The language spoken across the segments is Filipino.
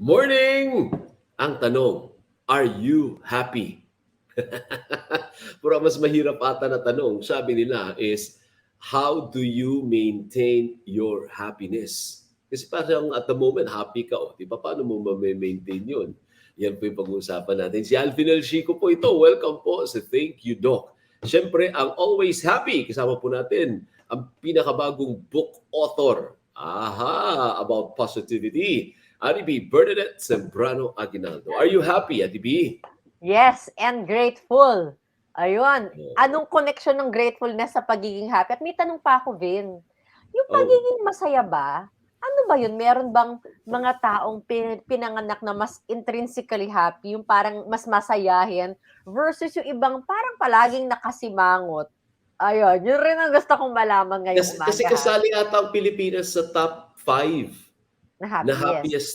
Morning! Ang tanong, are you happy? Pero ang mas mahirap ata na tanong, sabi nila is, how do you maintain your happiness? Kasi parang at the moment, happy ka. O, di ba? Paano mo ma-maintain yun? Yan po yung pag-uusapan natin. Si Alvin El Chico po ito. Welcome po sa Thank You, Doc. Siyempre, ang Always Happy. Kasama po natin ang pinakabagong book author. Aha! About positivity. Ate B, Bernadette Sembrano Aguinaldo. Are you happy, Ate B? Yes, and grateful. Ayun. Anong connection ng gratefulness sa pagiging happy? At may tanong pa ako, Vin. Yung Oh, pagiging masaya ba, ano ba yun? Meron bang mga taong pinanganak na mas intrinsically happy, yung parang mas masayahin, versus yung ibang parang palaging nakasimangot? Ayun, yun rin ang gusto kong malaman ngayong kasi umaga, ha? kasali ata ang Pilipinas sa top 5 Na na happiest. happiest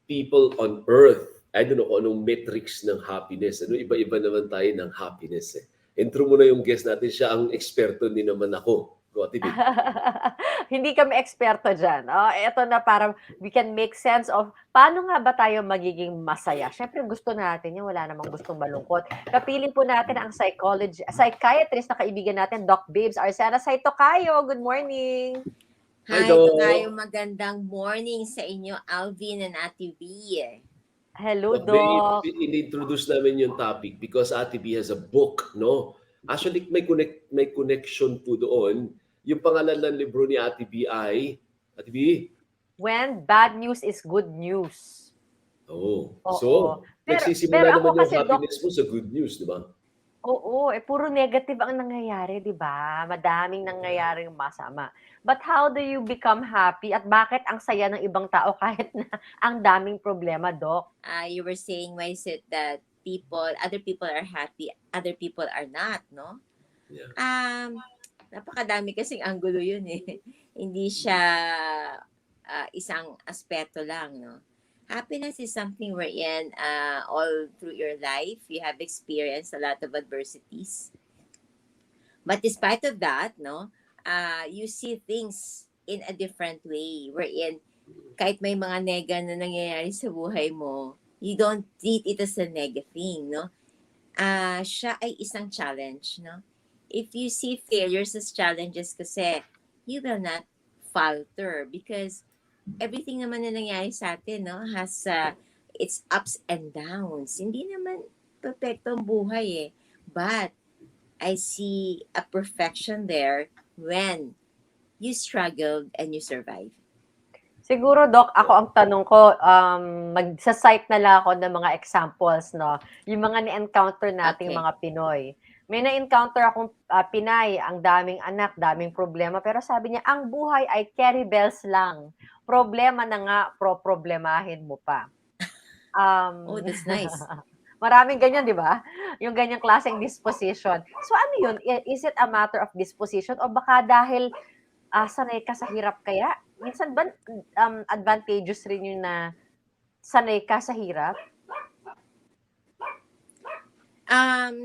people on earth. I don't know kung anong metrics ng happiness. Ano, iba-iba naman tayo ng happiness eh. Intro mo na yung guest natin. Siya ang eksperto, din naman ako. Go, Ate B. Hindi kami eksperto dyan. Oh, eto na para we can make sense of paano nga ba tayo magiging masaya. Siyempre gusto natin yun, wala namang gustong malungkot. Kapiling po natin ang psychiatrist na kaibigan natin, Doc Babes Arcena. Say Tocayo, good morning. Hi, Hi, Tokayo. Doc. Magandang morning sa inyo, Alvin and Ate V. Hello, Doc Babe, Doc. in-introduce namin yung topic because Ate B has a book, no? Actually, may connection po doon. Yung pangalan ng libro ni Ate B ay, Ate B, When bad news is good news. oh. Oo. So, Pero nagsisimula ako naman yung kasi, Doc, happiness mo sa good news, di ba? oo, puro negative ang nangyayari, 'di ba? Madaming nangyayaring masama. But how do you become happy at bakit ang saya ng ibang tao kahit na ang daming problema, Doc? You were saying, why is it that other people are happy, other people are not, no? Yeah. Napakadami kasing anggulo yun eh. Hindi siya isang aspeto lang, no? Happiness is something wherein all through your life, you have experienced a lot of adversities. But despite of that, no, you see things in a different way. Wherein, kahit may mga nega na nangyayari sa buhay mo, you don't treat it as a negative thing, no? Siya ay isang challenge, no? If you see failures as challenges kasi, you will not falter because everything naman na nangyari sa atin, no, has its ups and downs. Hindi naman perfecto ang buhay eh. But I see a perfection there when you struggled and you survived. Siguro, Doc, ako ang tanong ko, magsa-cite na lang ako ng mga examples, no? Yung mga ni-encounter nating Okay. mga Pinoy. May na-encounter akong Pinay, ang daming anak, daming problema, pero sabi niya, ang buhay ay carry bells lang. Problema na nga, problemahin mo pa. Oh, Um, that's nice. maraming ganyan, di ba? Yung ganyang klaseng disposition. So ano yun? Is it a matter of disposition o baka dahil sanay ka sa hirap kaya? Minsan ba advantageous rin yung na sanay ka sa hirap?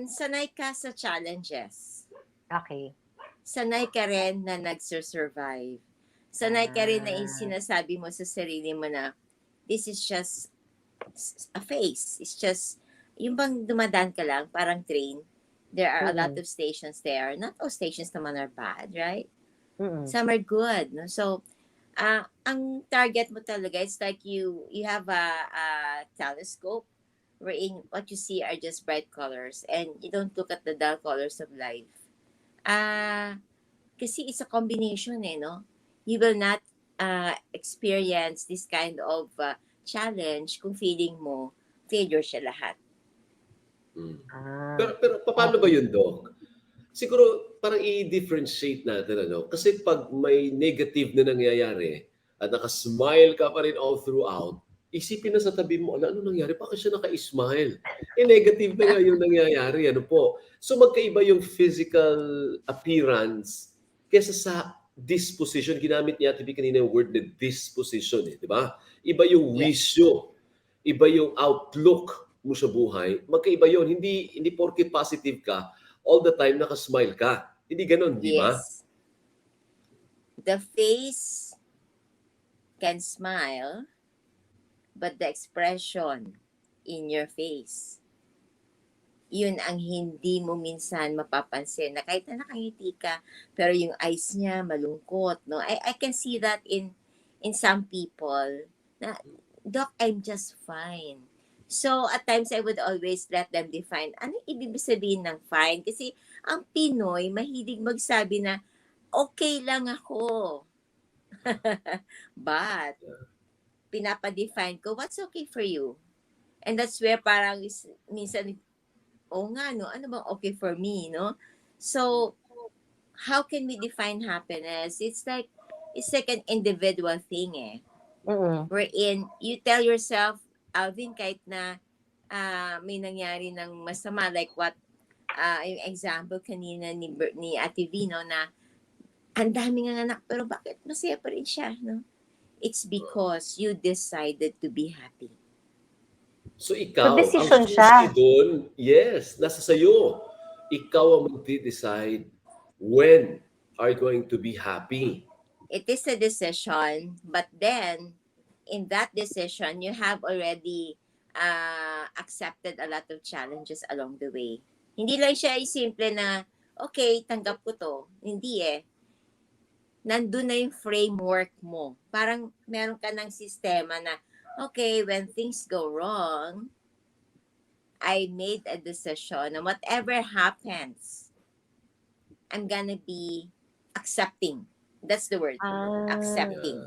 Sanay ka sa challenges. Okay. Sanay ka rin na nagsurvive. Sanay ka rin na Ah. sinasabi mo sa sarili mo na this is just a phase. It's just, yung bang dumadaan ka lang, parang train. There are a lot Mm-mm. of stations there. Not all stations naman are bad, right? Mm-mm. Some are good. No? So, ang target mo talaga, it's like you have a telescope wherein what you see are just bright colors and you don't look at the dull colors of life. Kasi it's a combination eh, no? You will not experience this kind of challenge kung feeling mo failure siya lahat. Mm. Ah. Pero paano ba Okay. yun, Doc? Siguro parang i-differentiate natin, ano? Kasi pag may negative na nangyayari at naka-smile ka pa rin all throughout, isipin na sa tabi mo, ano nangyari? Bakit siya naka-smile? Eh, negative na nga yung nangyayari, ano po? So, magkaiba yung physical appearance kesa sa disposition. Ginamit niya, Tibi, kanina yung word na disposition, eh, di ba? Iba yung Yes. wisyo, iba yung outlook mo sa buhay. Magkaiba yun. Hindi porke positive ka, all the time nakasmile ka. Hindi ganun, di ba? Yes. The face can smile, but the expression in your face. Yun ang hindi mo minsan mapapansin. Na kahit na nakangiti ka, pero yung eyes niya malungkot. No? I can see that in some people na, Doc, I'm just fine. So, at times, I would always let them define ano ibig sabihin ng fine. Kasi ang Pinoy, mahilig magsabi na, okay lang ako. But, pinapadefine ko, what's okay for you? And that's where parang minsan, nga, no? Ano bang okay for me, no? So, how can we define happiness? It's like an individual thing, eh. Wherein, you tell yourself, Alvin, kahit na may nangyari ng masama, like what, yung example kanina ni Ate Vino na ang daming anak, pero bakit masaya pa rin siya, no? It's because you decided to be happy. So ikaw, So, decision ang siya. susi doon, yes, nasa sayo. Ikaw ang magde-decide when are you going to be happy. It is a decision, but then, in that decision, you have already accepted a lot of challenges along the way. Hindi lang siya simple na, okay, tanggap ko to. Hindi eh. Nandun na yung framework mo. Parang meron ka ng sistema na, okay, when things go wrong, I made a decision and whatever happens, I'm gonna be accepting. That's the word. Accepting.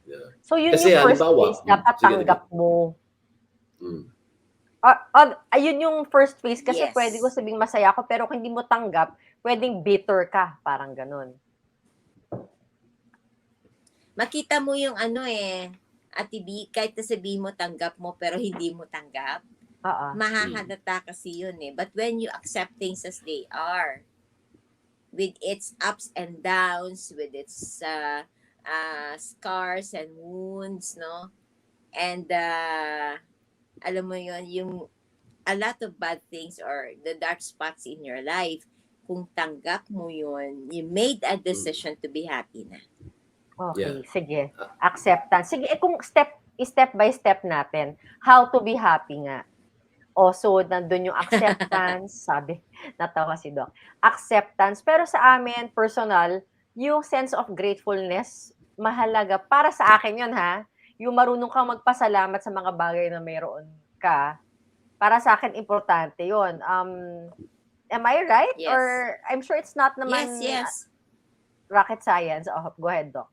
Yeah. So, yun Kasi yung first halimbawa, phase, dapat sige, tanggap mo. Mm. Ayun yung first phase kasi Yes. pwede ko sabing masaya ako pero kung hindi mo tanggap, pwedeng bitter ka, parang ganun. Makita mo yung ano eh, Ate B, kahit na sabihin mo tanggap mo pero hindi mo tanggap, mahahalata kasi yun eh. But when you accept things as they are, with its ups and downs, with its scars and wounds, no? And alam mo yun, yung a lot of bad things or the dark spots in your life, kung tanggap mo yun, you made a decision to be happy na. Okay, sige. Acceptance. Sige, kung step by step natin, how to be happy nga. So, nandun yung acceptance, sabi, natawa si Doc. Acceptance, pero sa amin, personal, yung sense of gratefulness, mahalaga. Para sa akin yun, ha? Yung marunong kang magpasalamat sa mga bagay na mayroon ka, para sa akin, importante yun. Am I right? Yes. Or, I'm sure it's not naman Yes. rocket science. Oh, go ahead, Doc.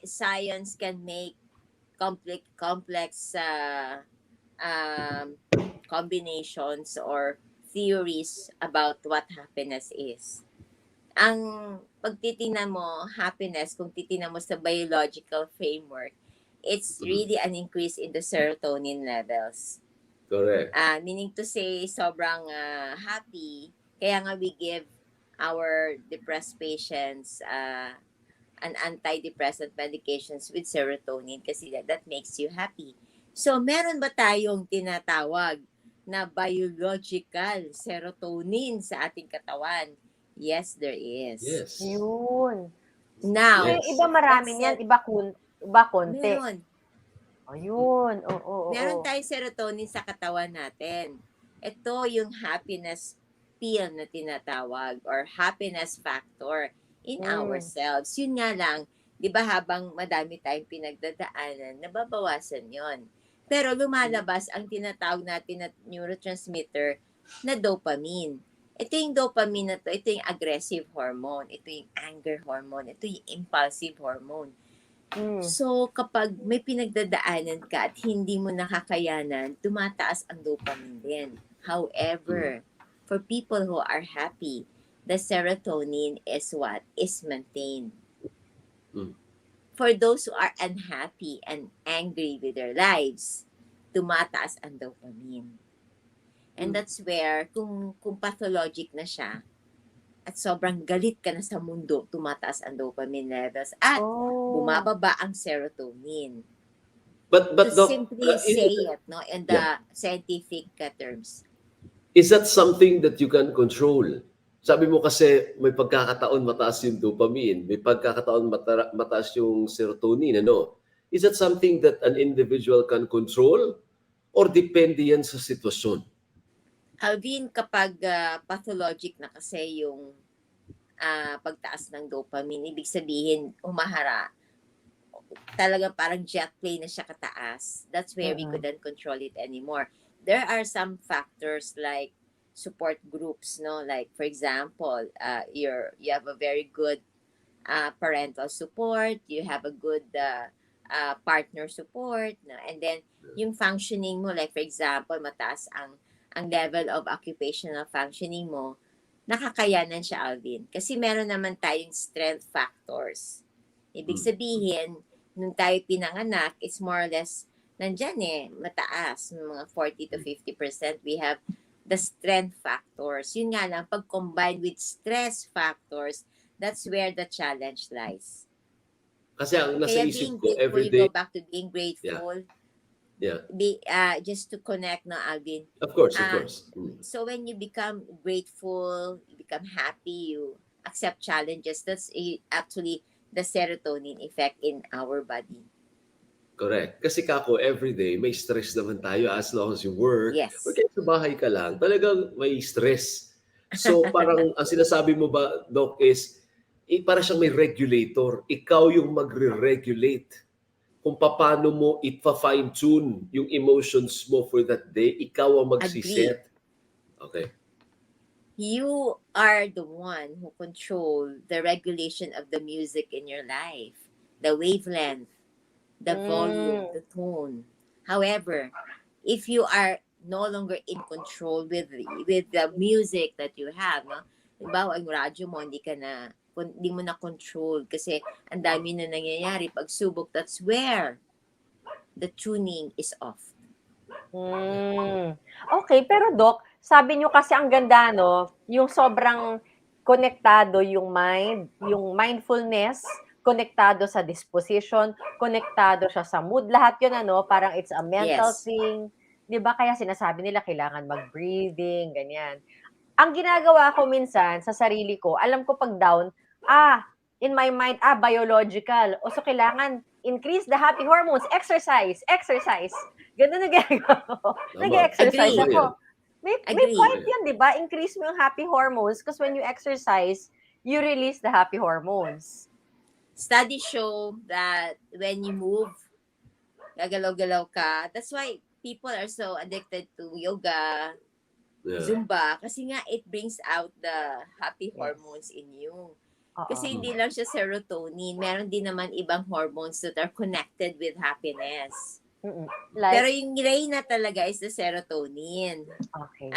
Science can make complex combinations or theories about what happiness is. Ang pagtitingnan mo, happiness, kung titingnan mo sa biological framework, it's really an increase in the serotonin levels. Correct. Meaning to say, sobrang happy, kaya nga we give our depressed patients an antidepressant medications with serotonin kasi that makes you happy. So, meron ba tayong tinatawag na biological serotonin sa ating katawan? Yes, there is. Yes. Yun. Now, So, yung iba marami yan, iba konti. meron. Ayun. Oo. Meron tayong serotonin sa katawan natin. Ito yung happiness pill na tinatawag or happiness factor in ourselves. Yun nga lang, di ba habang madami tayong pinagdadaanan, nababawasan yon. Pero lumalabas ang tinatawag natin na neurotransmitter na dopamine. Ito yung dopamine na to, ito yung aggressive hormone, ito yung anger hormone, ito yung impulsive hormone. So, kapag may pinagdadaanan ka at hindi mo nakakayanan, tumataas ang dopamine din. However, for people who are happy, the serotonin is what? Is maintained. For those who are unhappy and angry with their lives, tumataas ang dopamine. And that's where, kung pathologic na siya, at sobrang galit ka na sa mundo, tumataas ang dopamine levels at bumababa ang serotonin. But to simply say it, no, in the scientific terms. Is that something that you can control? Sabi mo kasi may pagkakataon mataas yung dopamine, may pagkakataon mataas yung serotonin, ano? Is that something that an individual can control or depende yan sa sitwasyon? Alvin, kapag pathologic na kasi yung pagtaas ng dopamine, ibig sabihin, umahara. Talagang parang jet plane na siya kataas. That's where we couldn't control it anymore. There are some factors like support groups, no? Like, for example, you have a very good parental support, you have a good partner support, no? And then, yung functioning mo, like, for example, mataas ang level of occupational functioning mo, nakakayanan siya, Alvin. Kasi meron naman tayong strength factors. Ibig sabihin, nung tayo pinanganak, it's more or less, nandyan mataas, mga 40 to 50%, we have the strength factors. Yun nga lang, pag combined with stress factors, that's where the challenge lies. Kasi ang nasa Kaya isip being ko grateful, everyday, you go back to being grateful, just to connect, no, Alvin? of course, of course. So when you become grateful, you become happy, you accept challenges, that's actually the serotonin effect in our body. Correct. Kasi kako, everyday, may stress naman tayo as long as you work. Yes. Or kaya sa bahay ka lang, talagang may stress. So parang ang sinasabi mo ba, Doc, is para siyang may regulator. Ikaw yung magre-regulate kung paano mo ipa-fine-tune yung emotions mo for that day. Ikaw ang magsiset. Okay. You are the one who control the regulation of the music in your life, the wavelength, the volume, the tone. However, if you are no longer in control with the music that you have, no? Halimbawa, ang radyo mo, hindi mo na control kasi ang dami na nangyayari. Pagsubok, that's where the tuning is off. Okay, pero Doc, sabi nyo kasi ang ganda, no? Yung sobrang konektado yung mind, yung mindfulness, konektado sa disposition, konektado siya sa mood. Lahat yun, ano, parang it's a mental thing. Di ba? Kaya sinasabi nila, kailangan mag-breathing, ganyan. Ang ginagawa ko minsan sa sarili ko, alam ko pag down, in my mind, biological. O so kailangan increase the happy hormones, exercise. Ganun na ginagawa ko. Nag-exercise ako. May point yan, di ba? Increase mo yung happy hormones because when you exercise, you release the happy hormones. Studies show that when you move, gagalaw-galaw ka. That's why people are so addicted to yoga, Zumba, kasi nga it brings out the happy hormones in you. Kasi hindi lang siya serotonin. Meron din naman ibang hormones that are connected with happiness. Pero yung reyna talaga is the serotonin. Okay.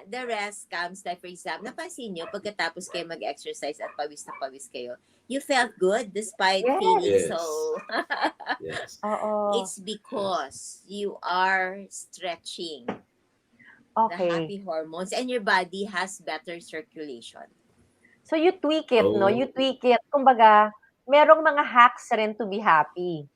The rest comes, like for example, napansin nyo, pagkatapos kayo mag-exercise at pawis na pawis kayo, you felt good despite feeling so... It's because you are stretching the happy hormones and your body has better circulation. So you tweak it, no? You tweak it. Kumbaga, merong mga hacks rin to be happy.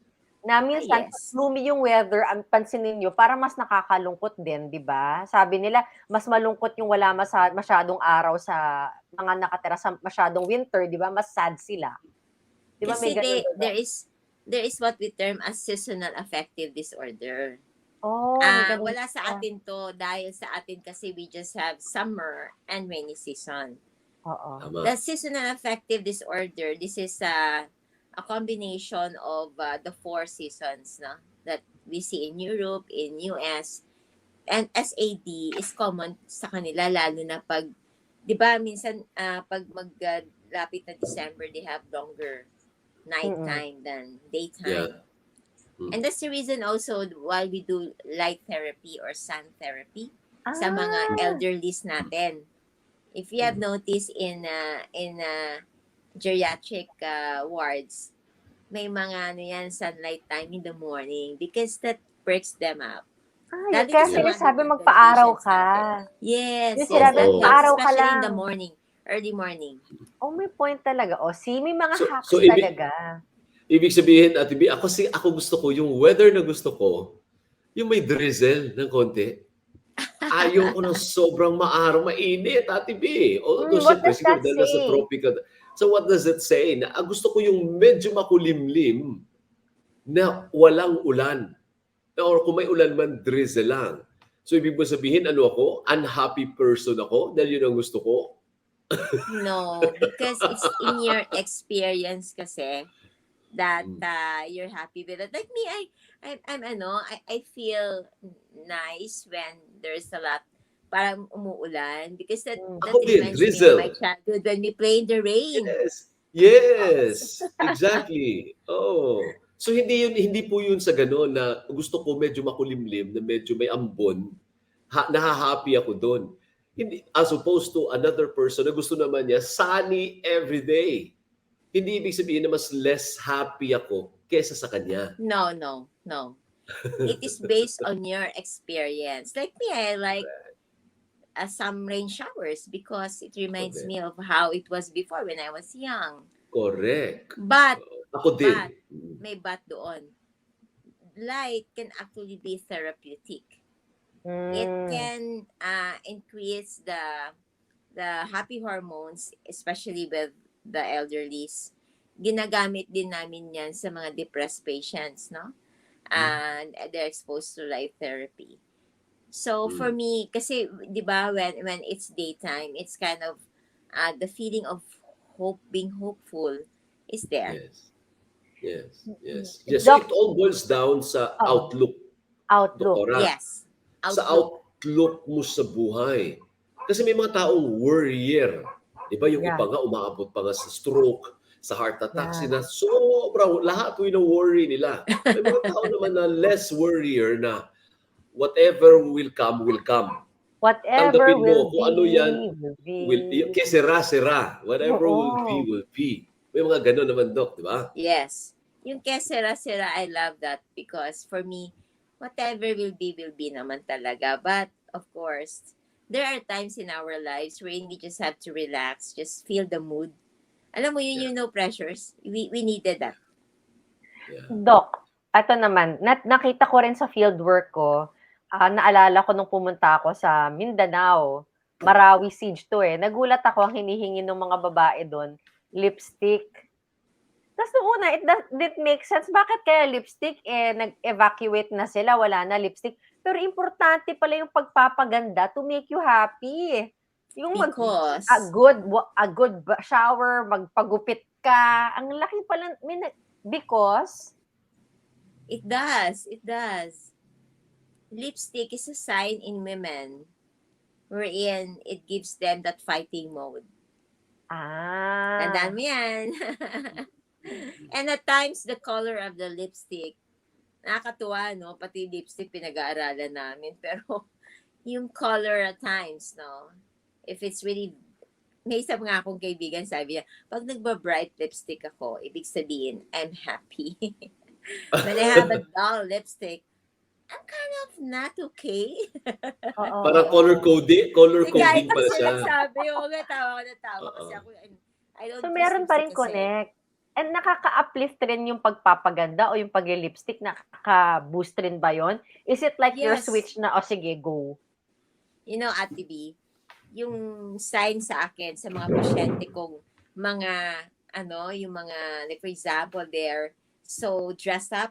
Na minsan, gloomy yung weather, ang pansinin nyo, para mas nakakalungkot din, di ba? Sabi nila, mas malungkot yung wala masyadong araw sa mga nakatira sa masyadong winter, di ba? Mas sad sila. Di ba? Kasi there is what we term as seasonal affective disorder. Wala sa atin to dahil sa atin kasi we just have summer and rainy season. The seasonal affective disorder, this is a combination of the 4 seasons, no, that we see in Europe, in US, and SAD is common sa kanila, lalo na pag, di ba, minsan pag maglapit na December, they have longer nighttime than daytime. And that's the reason also why we do light therapy or sun therapy sa mga elderlies natin. If you have noticed in geriatric wards, may mga sunlight time in the morning because that perks them up. Kasi sabi magpa-araw ka. Yes. Magpa-araw ka lang. Especially in the morning, early morning. May point talaga. May mga hacks talaga. Ibig sabihin, Ate B, ako gusto ko, yung weather na gusto ko, yung may drizzle ng konti. Ayaw ko ng sobrang maaraw, mainit, Ate B. Although What syempre does siguro that dahil nasa say? tropical. So what does it say? Na gusto ko yung medyo makulimlim na walang ulan. Or kung may ulan man, drizzle lang. So ibig mo sabihin, ano ako? Unhappy person ako? Dahil yun ang gusto ko? No, because it's in your experience kasi that Mm. you're happy with it. Like me, I feel nice when there's a lot parang umuulan because that Ako din, reminds me of my drizzle. childhood when we play in the rain. Yes. Oh, Yes. Exactly. Oh. So hindi po yun sa gano'n na gusto ko medyo makulimlim, na medyo may ambon, naha-happy ako do'n. Hindi, as opposed to another person na gusto naman niya sunny every day. Hindi ibig sabihin na mas less happy ako kesa sa kanya. no. It is based on your experience. Like me, I like some rain showers because it reminds Correct. me of how it was before when I was young. Correct. But Ako din. may but doon. Light can actually be therapeutic. It can increase the happy hormones, especially with the elderlies. Ginagamit din namin yan sa mga depressed patients, no? And they're exposed to light therapy. So for me, kasi 'di ba when it's daytime, it's kind of the feeling of hope, being hopeful is there. Yes. So it all boils down sa outlook, Outlook. Doktora. Yes. Sa outlook mo sa buhay. Kasi may mga taong worrier. Diba yung iba nga umaabot pa nga sa stroke, sa heart attack, sila sobrang lahat yung worry nila. May mga tao naman na less worrier na whatever will come, will come. Whatever Tanggapin will mo kung be, ano yan, will be. que sera. Whatever will Oo. be. May mga ganun naman, Dok, di ba? Yes. Yung kesera-sera, I love that because for me, whatever will be naman talaga. But, of course, there are times in our lives wherein we just have to relax, just feel the mood. Alam mo yun, you know, pressures. We needed that. Yeah. Doc, ito naman, nakita ko rin sa field work ko, naalala ko nung pumunta ako sa Mindanao, Marawi Siege to eh. Nagulat ako ang hinihingi ng mga babae doon, lipstick. Tapos noong una, it didn't make sense. Bakit kaya lipstick? Nag-evacuate na sila, wala na lipstick. Pero importante pala yung pagpapaganda to make you happy. Yung Because a good shower, magpagupit ka. Ang laki pala, because it does. Lipstick is a sign in women wherein it gives them that fighting mode. Tandaan mo yan. And at times, the color of the lipstick, nakakatuwa, no? Pati lipstick pinag-aaralan namin. Pero, yung color at times, no? If it's really, may isa nga akong kaibigan, sabi niya, pag nagba-bright lipstick ako, ibig sabihin, I'm happy. When I have a dull lipstick, I'm kind of not okay. Parang color coding pala siya. Sabi, natawa kasi ako. I don't so meron pa rin connect. And nakaka-uplift rin yung pagpapaganda o yung pag-lipstick, nakaka-boost rin ba yon? Is it like your switch na, sige, go? You know, Ate B, yung sign sa akin, sa mga pasyente kong mga, yung mga, like for example, they're so dressed up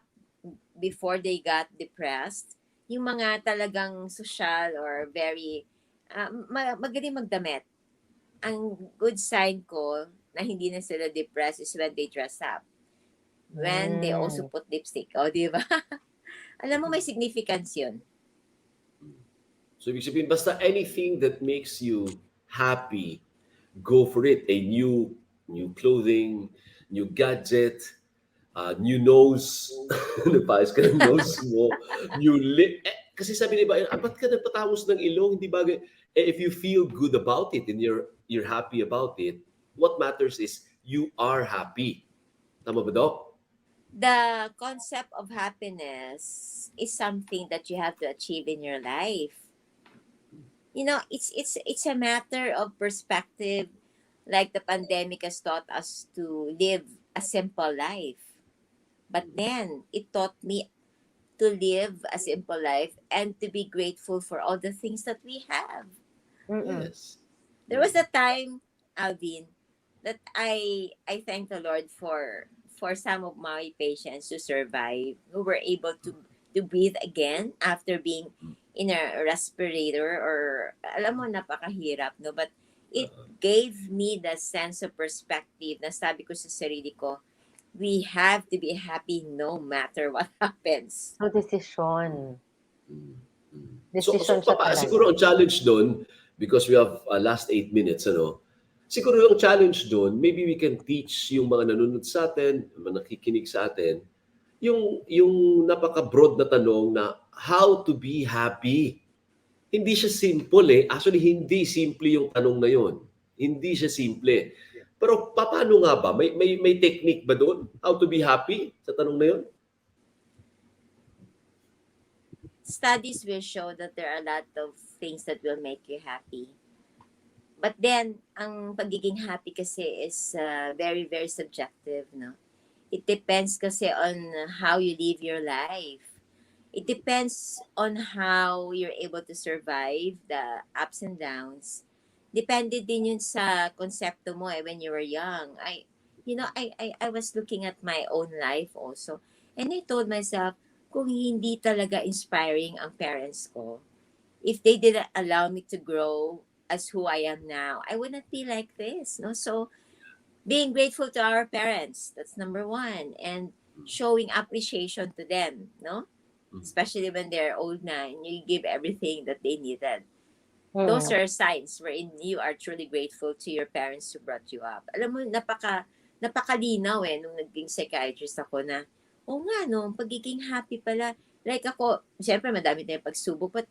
before they got depressed, yung mga talagang social or very, magaling magdamit. Ang good sign ko na hindi na sila depressed is when they dress up. When they also put lipstick. O, di ba? Alam mo, may significance yun. So, ibig sabihin, basta anything that makes you happy, go for it. A new clothing, new gadget, new nose. Nagpayos ka ng nose mo. New lip. Kasi sabi niba, ba't ka nagpatamos ng ilong? Hindi bagay. If you feel good about it and you're happy about it, what matters is you are happy. Tama ba, Doc? The concept of happiness is something that you have to achieve in your life. You know, it's a matter of perspective. Like the pandemic has taught us to live a simple life. But then, it taught me to live a simple life and to be grateful for all the things that we have. Mm-mm. Yes. There was a time, Alvin, that I thank the Lord for some of my patients who survived, who were able to breathe again after being in a respirator, or alam mo, napakahirap, no? But it gave me the sense of perspective na sabi ko sa sarili ko, we have to be happy no matter what happens. So, desisyon. Mm, mm. Desisyon siya Siguro talaga. ang challenge doon, because we have last 8 minutes, siguro yung challenge doon, maybe we can teach yung mga nanonood sa atin, mga nakikinig sa atin, yung napaka-broad na tanong na how to be happy. Hindi siya simple eh. Actually, hindi simple yung tanong na yon. Hindi siya simple. Pero paano nga ba? May technique ba doon? How to be happy sa tanong na yon? Studies will show that there are a lot of things that will make you happy. But then, ang pagiging happy kasi is very, very subjective, no? It depends kasi on how you live your life. It depends on how you're able to survive the ups and downs. Depende din yun sa konsepto mo when you were young. I was looking at my own life also. And I told myself, kung hindi talaga inspiring ang parents ko, if they didn't allow me to grow as who I am now, I wouldn't be like this, no? So, being grateful to our parents, that's number one, and showing appreciation to them, no? Especially when they're old na and you give everything that they needed. Those are signs wherein you are truly grateful to your parents who brought you up. Alam mo, napakalinaw nung naging psychiatrist ako na, nga no, pagiging happy pala. Like ako, siyempre madami tayong pagsubok, but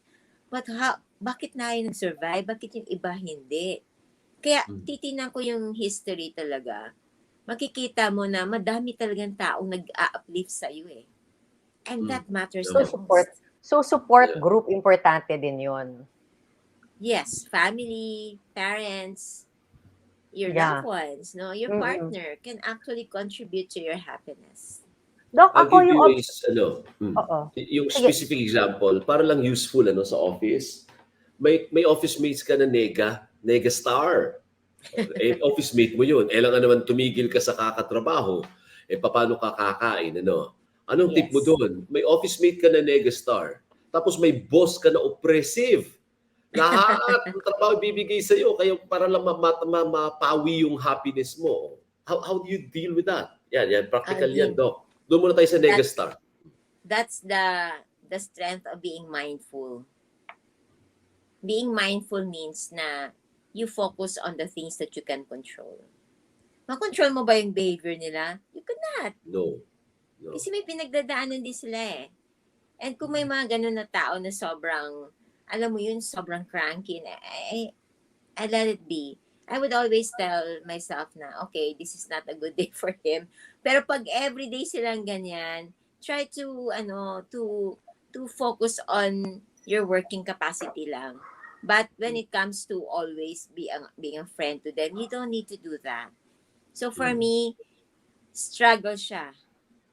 bakit na yung nag-survive? Bakit yung iba hindi? Kaya titingnan ko yung history talaga. Makikita mo na madami talagang taong nag-a-uplift sa iyo eh. And that matters the most. So support group, importante din yun. Yes, family, parents, your loved ones, no, your partner can actually contribute to your happiness. Dok, I'll ako give yung yung specific example, para lang useful sa office. May office mates ka na nega star. Office mate mo yun. Lang naman tumigil ka sa kakatrabaho. Paano ka kakain, Anong tip mo doon? May office mate ka na negastar. Tapos may boss ka na oppressive. Lahat ng trabaho bibigay sa iyo kaya para lang mapawi yung happiness mo. How do you deal with that? Yan practical yan, Doc. Doon muna tayo sa negastar. That's the strength of being mindful. Being mindful means na you focus on the things that you can control. Makontrol mo ba yung behavior nila? You cannot. No. Kasi may pinagdadaanan din sila eh. And kung may mga ganun na tao na sobrang, alam mo yun, sobrang cranky, I let it be. I would always tell myself na, okay, this is not a good day for him. Pero pag everyday silang ganyan, try to focus on your working capacity lang. But when it comes to always being a friend to them, you don't need to do that. So for me, struggle siya.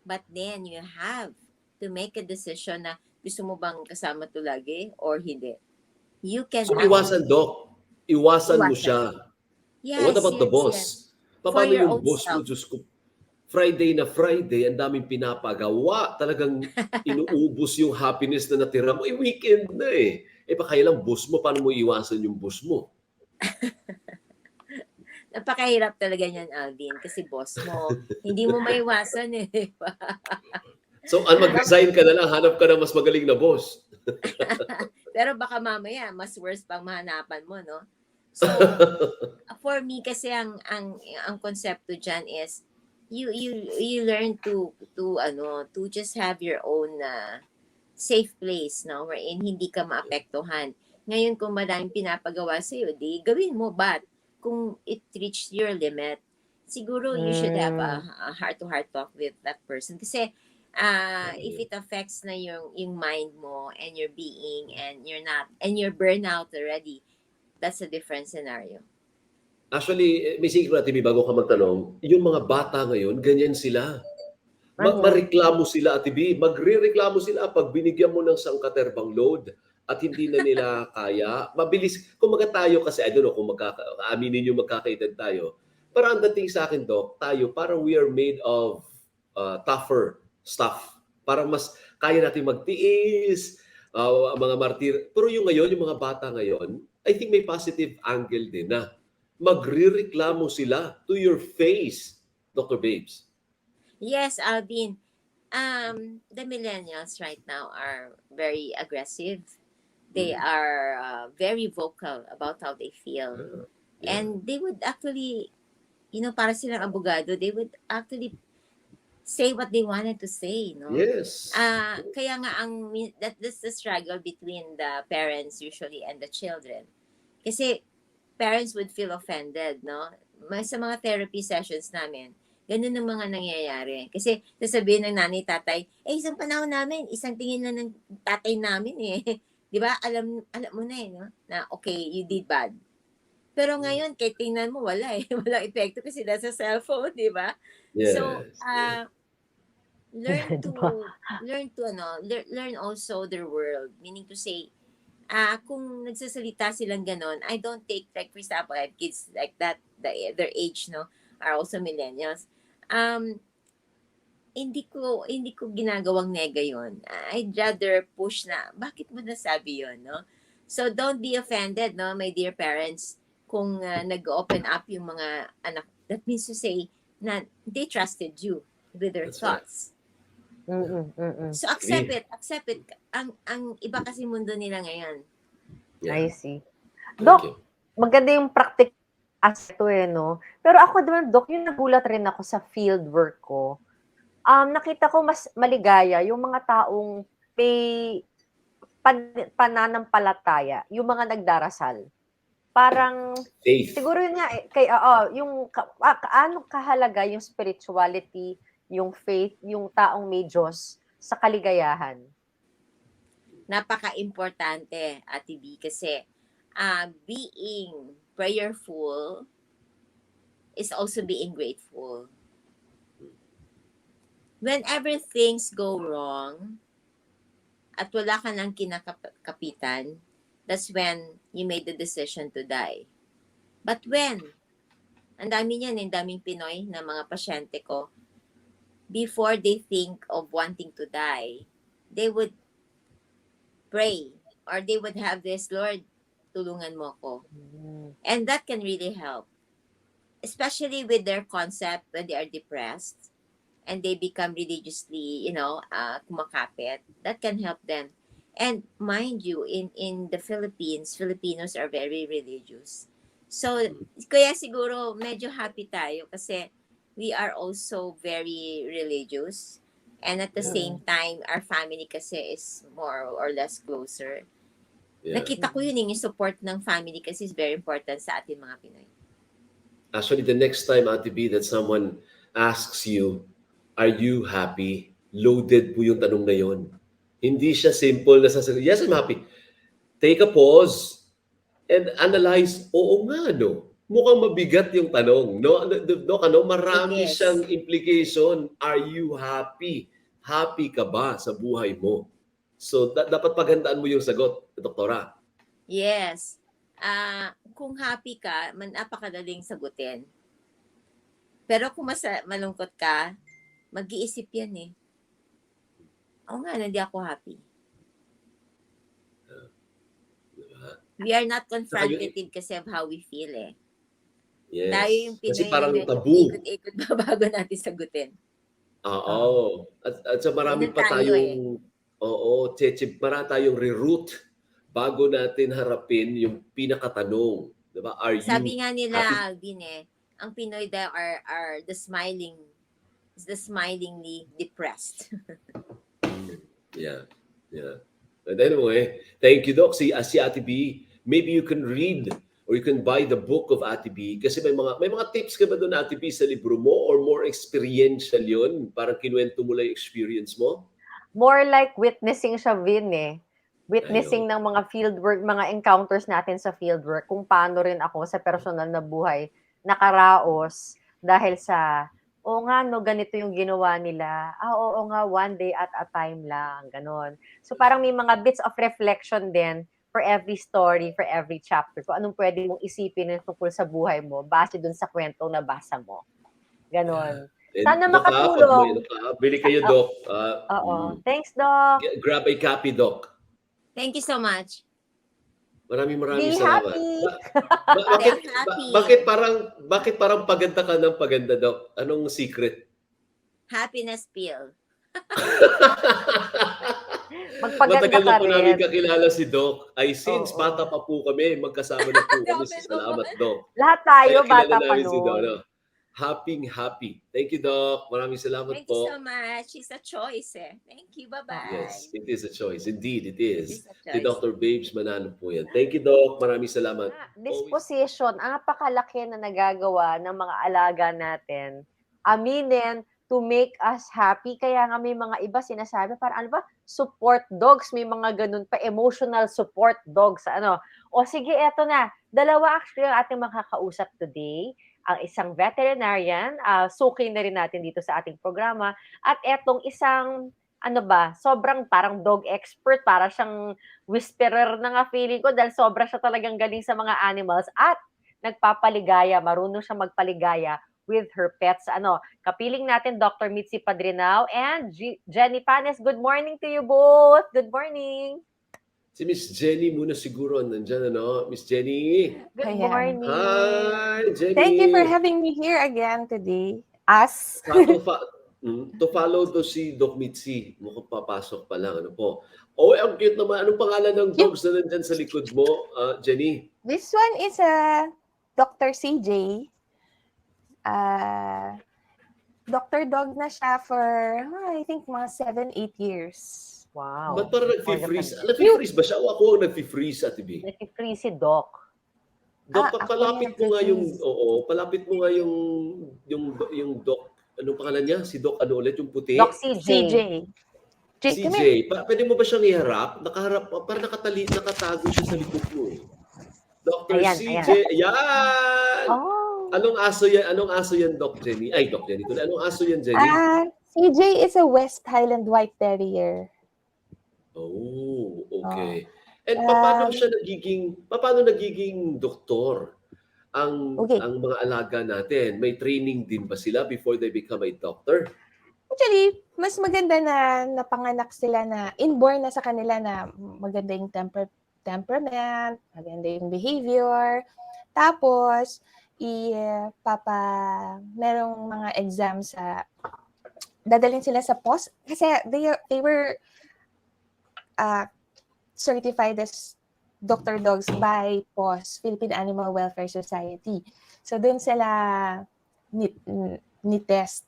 But then you have to make a decision na gusto mo bang kasama to lagi or hindi. You can... So iwasan, Doc. Iwasan mo siya. Yes, What about the boss? Yes. Paano yung boss mo? Diyos ko, Friday na Friday, ang daming pinapagawa. Talagang inuubos yung happiness na natira mo. Weekend na eh. Kaya lang boss mo, paano mo iwasan yung boss mo? Napakahirap talaga niyan, Alvin, kasi boss mo, hindi mo maiwasan eh. So, mag-resign ka na lang, hanap ka na mas magaling na boss. Pero baka mamaya, mas worse pang mahanapan mo, no? So, for me kasi ang konsepto dyan is, you learn to just have your own safe place, no? Wherein hindi ka maapektuhan. Ngayon, kung madaming pinapagawa sa'yo, di gawin mo, but kung it reached your limit, siguro you should have a heart-to-heart talk with that person. Kasi if it affects na yung mind mo and your being and you're burnout already, that's a different scenario. Actually, may secret, TV, bago ka magtanong, yung mga bata ngayon, ganyan sila. Mareklamo sila, Ate B. Magrereklamo sila pag binigyan mo ng sangkaterbang load at hindi na nila kaya. Mabilis. Kung tayo kasi, I don't know kung aminin nyo magkakaedad tayo. Parang ang dating sa akin, Doc, tayo, parang we are made of tougher stuff. Parang mas kaya natin magtiis, mga martir. Pero yung ngayon, yung mga bata ngayon, I think may positive angle din na magrereklamo sila to your face, Dr. Babes. Yes, Alvin. The millennials right now are very aggressive. They are very vocal about how they feel. Yeah. And they would actually, para silang abogado, they would actually say what they wanted to say, no? Yes. Kaya nga that's the struggle between the parents usually and the children. Kasi parents would feel offended, no? Sa mga therapy sessions namin, ganun ang mga nangyayari. Kasi sasabihin ng nanay, tatay, isang panahon namin, isang tingin lang ng tatay namin eh. Di ba? Alam mo na eh, no? Na okay, you did bad. Pero ngayon, kahit tingnan mo, wala eh. Walang epekto kasi nasa cellphone, di ba? Yes. So, learn also their world. Meaning to say, kung nagsasalita silang ganon, I don't take, like for example, I have kids like that, their age, no, are also millennials. Hindi ko ginagawang nega yun. I'd rather push na, bakit mo nasabi yun, no? So, don't be offended, no, my dear parents, kung nag-open up yung mga anak. That means to say na they trusted you with their thoughts. Right. So, accept it. Ang iba kasi mundo nila ngayon. Yeah. I see. Doc, maganda yung practical aspect no? Pero ako naman, Doc, yung nagulat rin ako sa field work ko. Nakita ko mas maligaya yung mga taong may pananampalataya, yung mga nagdarasal. Parang, faith. Siguro yun nga, yung kaano kahalaga yung spirituality, yung faith, yung taong may Diyos sa kaligayahan. Napaka-importante, Ate B, kasi being prayerful is also being grateful. Whenever things go wrong at wala ka nang kinakapitan, that's when you made the decision to die. But when, ang daming Pinoy na mga pasyente ko, before they think of wanting to die, they would pray or they would have this, Lord, tulungan mo ko. And that can really help. Especially with their concept when they are depressed and they become religiously, kumakapit. That can help them. And mind you, in the Philippines, Filipinos are very religious. So, kaya siguro medyo happy tayo kasi we are also very religious. And at the same time, our family kasi is more or less closer. Yeah. Nakita ko yun, yung support ng family kasi is very important sa ating mga Pinoy. Actually, the next time, Ate B, that someone asks you, are you happy? Loaded po yung tanong na yun. Hindi siya simple na sasagot, yes, I'm happy. Take a pause and analyze, oo nga, no? Mukhang mabigat yung tanong. No, marami siyang implication. Are you happy? Happy ka ba sa buhay mo? So, dapat paghandaan mo yung sagot, Doktora. Yes. Kung happy ka, napakadaling sagutin. Pero kung malungkot ka, mag-iisip yan eh. Oo nga, hindi ako happy. We are not confrontative kasi of how we feel eh. Yes. Tayo yung Pinoy kasi parang tabu. Ikot-ikot ba bago natin sagutin. Oo. At sa marami pa tayong marami tayong reroute bago natin harapin yung pinakatanong. Diba? Sabi nga nila, Alvin ang Pinoy daw are the smilingly depressed. Yeah. And anyway, thank you, Doc. Si Ate B, maybe you can read or you can buy the book of Ate B kasi may mga tips ka ba doon, Ate B, sa libro mo or more experiential yun? Parang kinuwento mo lang yung experience mo? More like witnessing siya, Vin Witnessing ng mga fieldwork, mga encounters natin sa fieldwork, kung paano rin ako sa personal na buhay nakaraos dahil sa oo nga 'no, ganito yung ginawa nila. Oo nga, one day at a time lang, gano'n. So, parang may mga bits of reflection din for every story, for every chapter, kung anong puwede mong isipin na tungkol sa buhay mo base dun sa kuwentong nabasa mo, gano'n. And Sana Doc, pag may ano makatulong ka, bili sa kayo, Doc. oo. Thanks, Doc. Grab a copy, Doc. Thank you so much. Maraming Be salamat. happy. Bakit Stay happy. bakit parang paganda ka ng paganda, Doc? Anong secret? Happiness pill. Magpaganda Matagal ka na po namin rin. kakilala si Doc. Ay since bata Oo. pa po kami, magkasama na po kami Grabe sa naman. Salamat, Doc. Lahat Kaya tayo kilala bata pa namin si Doc. nun. Ano? Happy. Thank you, Doc. Maraming salamat Thank you so po. much. It's a choice eh. Thank you. Oo. Yes, Bye-bye. it is a choice. Indeed, it is. It's a Si choice. Dr. Babes Manalo po yan. Thank you, Doc. Maraming salamat. Always. Disposition, ang napakalaki na nagagawa ng mga alaga natin. Aminin to make us happy. Kaya nga may mga iba sinasabi, parang ano ba, support dogs. May mga ganun pa, emotional support dogs. Ano? O sige, eto na. Dalawa actually ang ating makakausap today. Ang isang veterinarian, suki na rin natin dito sa ating programa. At etong isang, ano ba, sobrang parang dog expert, para siyang whisperer na nga feeling ko dahil sobra siya talagang galing sa mga animals at nagpapaligaya, marunong siya magpaligaya with her pets. Ano, kapiling natin Dr. Mitzi Padrinao and Jenny Panes. Good morning to you both. Good morning. Si Miss Jenny muna siguro. Nandyan, ano? Miss Jenny. Good Ayan. morning. Hi, Jenny. Thank you for having me here again today. Us. To follow to si Doc Mitzi. Mukhang papasok pa lang. Ano po? Oh, ang cute naman. Anong pangalan ng dogs na nandyan sa likod mo, Jenny? This one is a Dr. CJ. Dr. Dog na siya for, I think, mga 7-8 years. Wow. Ba't parang nag-freeze? Wonderful. Nag-freeze ba siya? O ako ang nag-freeze, Ate B? Nag-free si Doc. Doc, Ako palapit yung mo nga yung, nag-freeze. palapit mo nga yung Doc, anong pangalan niya? Si Doc, ano ulit, yung puti? Doc CJ. CJ. CJ, pwede mo ba siyang iharap? Nakaharap, parang nakatago siya sa likod mo eh. Dr. Ayan, CJ, ayan! Oh. Anong aso yan, Doc Jenny? Ay, Doc Jenny. Anong aso yan, Jenny? CJ is a West Highland White Terrier. Oh, okay. And paano nagiging doktor ang mga alaga natin? May training din ba sila before they become a doctor? Actually, mas maganda na napanganak sila na inborn na sa kanila na maganda yung temperament, maganda yung behavior. Tapos, merong mga exams sa dadalhin sila sa POS kasi they were certified as Dr. Dogs by POS, Philippine Animal Welfare Society. So, dun sila ni-test.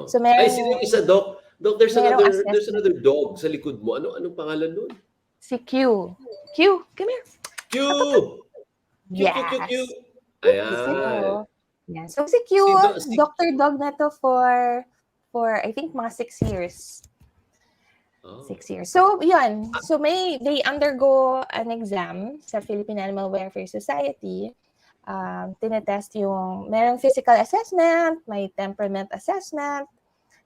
So, sino yung isa, Doc? Doc, there's another dog sa likod mo. Anong pangalan nun? Si Q. Q, come here. Q! Yes. Q. Ayan. Yeah. So si Q, Dr. Dog na to for I think mga 6 years. 6 years. So, yun. So, they undergo an exam sa Philippine Animal Welfare Society. Tinetest merong physical assessment, may temperament assessment,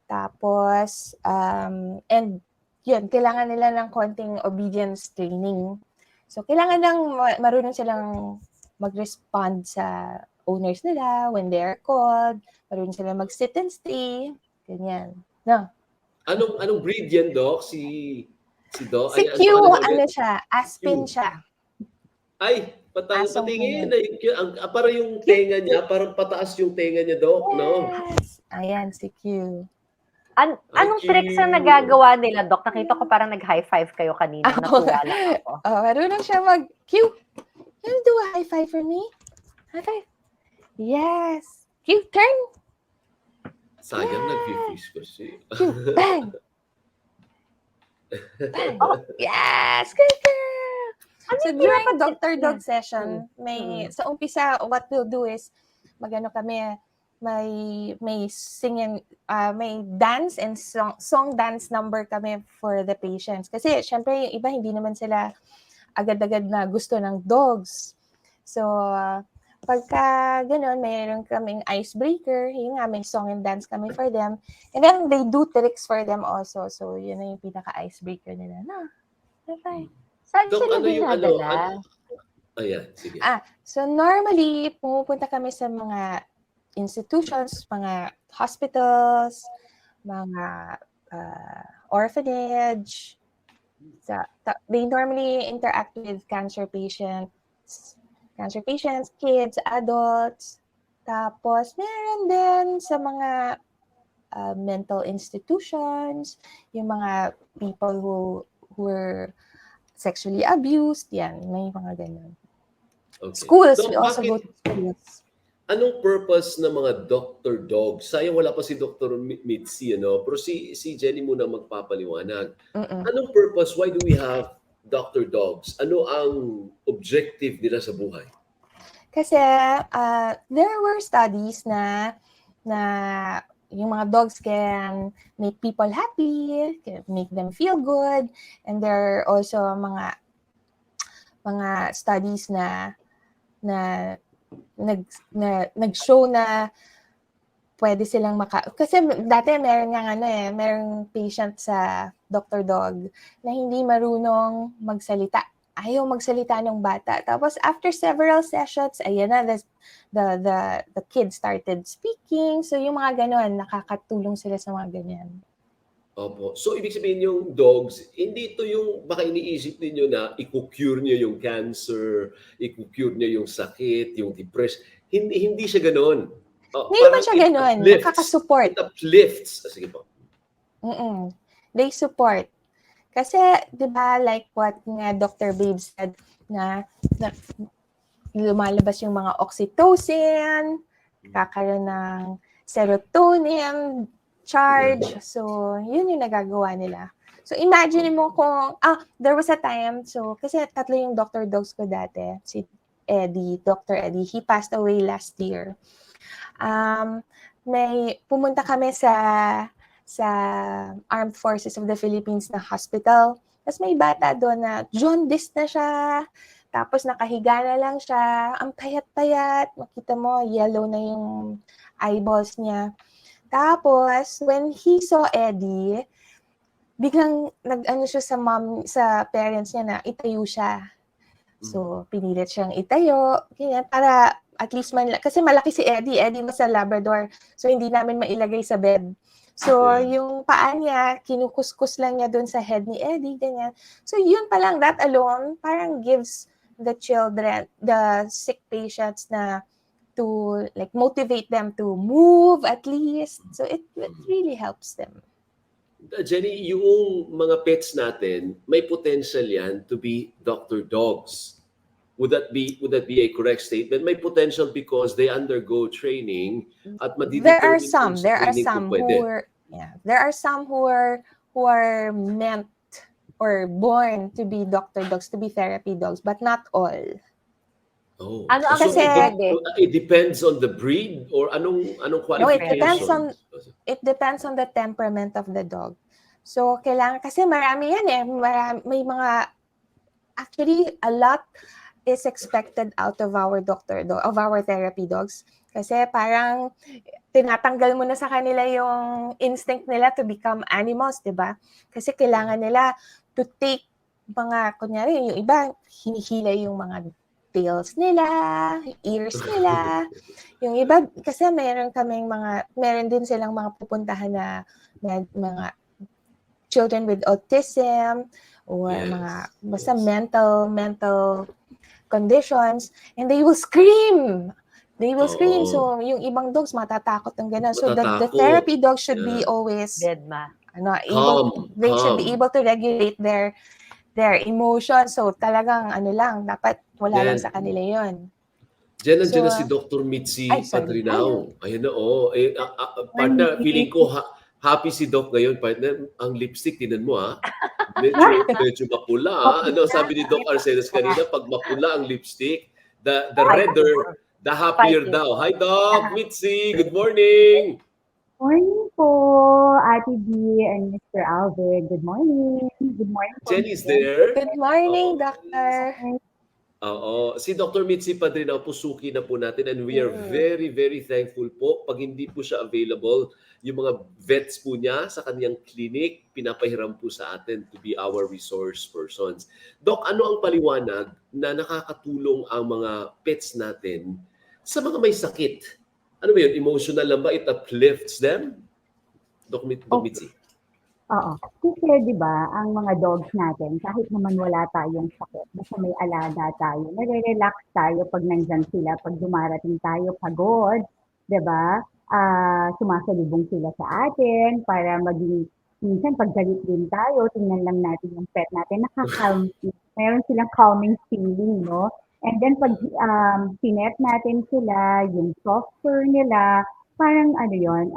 tapos, and yun, kailangan nila ng konting obedience training. So, kailangan lang marunong silang mag-respond sa owners nila when they are called, marunong silang mag-sit and stay, ganyan. No? Anong breed yan, Doc? Si Doc? Si Q, siya, Aspin siya. Ay, patingin. Para yung tenga niya, parang pataas yung tenga niya, Doc, no? Yes. Ayan, si Q. Anong tricks na nagagawa nila, Doc? Nakita ko parang nag-high five kayo kanina. Natuwa lang ako. Marunong siya Q, can you do a high five for me? High five. Yes. Q, turn. Sayang, nag-freeze ko siya. Q, bang. Bang. Oh, yes. Good girl. So during Dr. Dog session, sa umpisa, what we'll do is, may singing, may dance and song dance number kami for the patients. Kasi syempre yung iba hindi naman sila agad-agad na gusto ng dogs. So pagka gano'n, mayroon kaming icebreaker, yun nga, may song and dance kami for them. And then they do tricks for them also. So yun na yung pinaka-icebreaker nila. No, bye-bye. Saan Doc, sila ano yung ano? dinadala? Ayan, sige. So normally, pumupunta kami sa mga institutions, mga hospitals, mga orphanage. They normally interact with cancer patients, kids, adults. Tapos, meron din sa mga mental institutions, yung mga people who were sexually abused, yan, may mga ganun. Okay. Schools, Doc, we also bakit- go to schools. Anong purpose ng mga Dr. Dogs? Sayang wala pa si Dr. Mitzi, ano? Pero si Jenny muna magpapaliwanag. Mm-mm. Anong purpose? Why do we have Dr. Dogs? Ano ang objective nila sa buhay? Kasi there were studies na yung mga dogs can make people happy, can make them feel good, and there are also mga studies na nag-show na pwede silang kasi dati merong patient sa Dr. Dog na hindi marunong magsalita. Ayaw magsalita ng bata. Tapos after several sessions, ayan na, the kid started speaking. So yung mga ganon, nakakatulong sila sa mga ganyan. Opo. So, ibig sabihin yung dogs, hindi ito yung baka iniisip ninyo na i-cure niyo yung cancer, i-cure niyo yung sakit, yung depression. Hindi siya ganon. Hindi naman siya ganon. Nakaka-support. It uplifts. Sige po. They support. Kasi, di ba, like what nga Dr. Babe said, na lumalabas yung mga oxytocin, kakaroon ng serotonin, charge. So, yun yung nagagawa nila. So, imagine mo kung, there was a time, so, kasi tatlo yung Dr. Dogs ko dati, si Eddie, Dr. Eddie, he passed away last year. May pumunta kami sa Armed Forces of the Philippines na hospital. Tapos may bata doon na jaundice na siya. Tapos nakahiga na lang siya. Ang payat-payat. Makita mo, yellow na yung eyeballs niya. Tapos, when he saw Eddie, biglang nag-ano siya sa parents niya na itayo siya. So, pinilit siyang itayo. Ganyan, para at least kasi malaki si Eddie. Eddie was a Labrador. So, hindi namin mailagay sa bed. So, yung paa niya, kinukuskus lang niya doon sa head ni Eddie, ganyan. So, yun pa lang, that alone, parang gives the children, the sick patients na to like motivate them to move at least. So, it really helps them. Jenny, yung mga pets natin, may potential yan to be Dr. Dogs. Would that be a correct statement? May potential because they undergo training at there are some who are meant or born to be Dr. Dogs, to be therapy dogs, but not all. Oh. Ano ang So pwede? it depends on the breed or anong qualifications? It depends on the temperament of the dog. So kailangan, kasi marami yan eh. May mga, actually a lot is expected out of our therapy dogs. Kasi parang tinatanggal mo na sa kanila yung instinct nila to become animals, di ba? Kasi kailangan nila to take kunyari, yung iba, hinihila yung mga tails nila, ears nila. Yung iba, kasi meron din silang mga pupuntahan na mga children with autism or mga basta mental conditions, and they will scream. So yung ibang dogs matatakot ng ganun. So the therapy dog should be always Deadma. They should be able to regulate their emotions. So talagang dapat wala lang sa kanila yon. Nandiyan na si Dr. Mitzi Padrinao. Ayun na, partner, feeling ko happy si Doc ngayon, partner. Ang lipstick, tinan mo ha. Medyo mapula ha. Ano sabi ni Doc Arcenas kanina, pag mapula ang lipstick, the redder, the happier daw. Hi Doc Mitzi, good morning. Morning po, Ate D and Mr. Alvin. Good morning. Good morning po. Jenny's there. Good morning, Doctor. Oo. Si Dr. Mitzi Padrino po, suki na po natin and we are very, very thankful po. Pag hindi po siya available, yung mga vets po niya sa kanyang clinic, pinapahiram po sa atin to be our resource persons. Doc, ano ang paliwanag na nakakatulong ang mga pets natin sa mga may sakit? Ano ba yun? Emotional lang ba? It uplifts them? Doc Mitzi. Oo. Kasi 'di ba, ang mga dogs natin kahit naman wala tayong sakit, basta may alaga tayo, nare-relax tayo 'pag nandiyan sila, 'pag dumarating tayo pagod, 'di ba? Sumasalubong sila sa atin para maging minsan 'pag galit din tayo, tingnan lang natin yung pet natin, meron silang calming feeling, 'no? And then 'pag, pinet natin sila, yung soft fur nila, parang ano yun,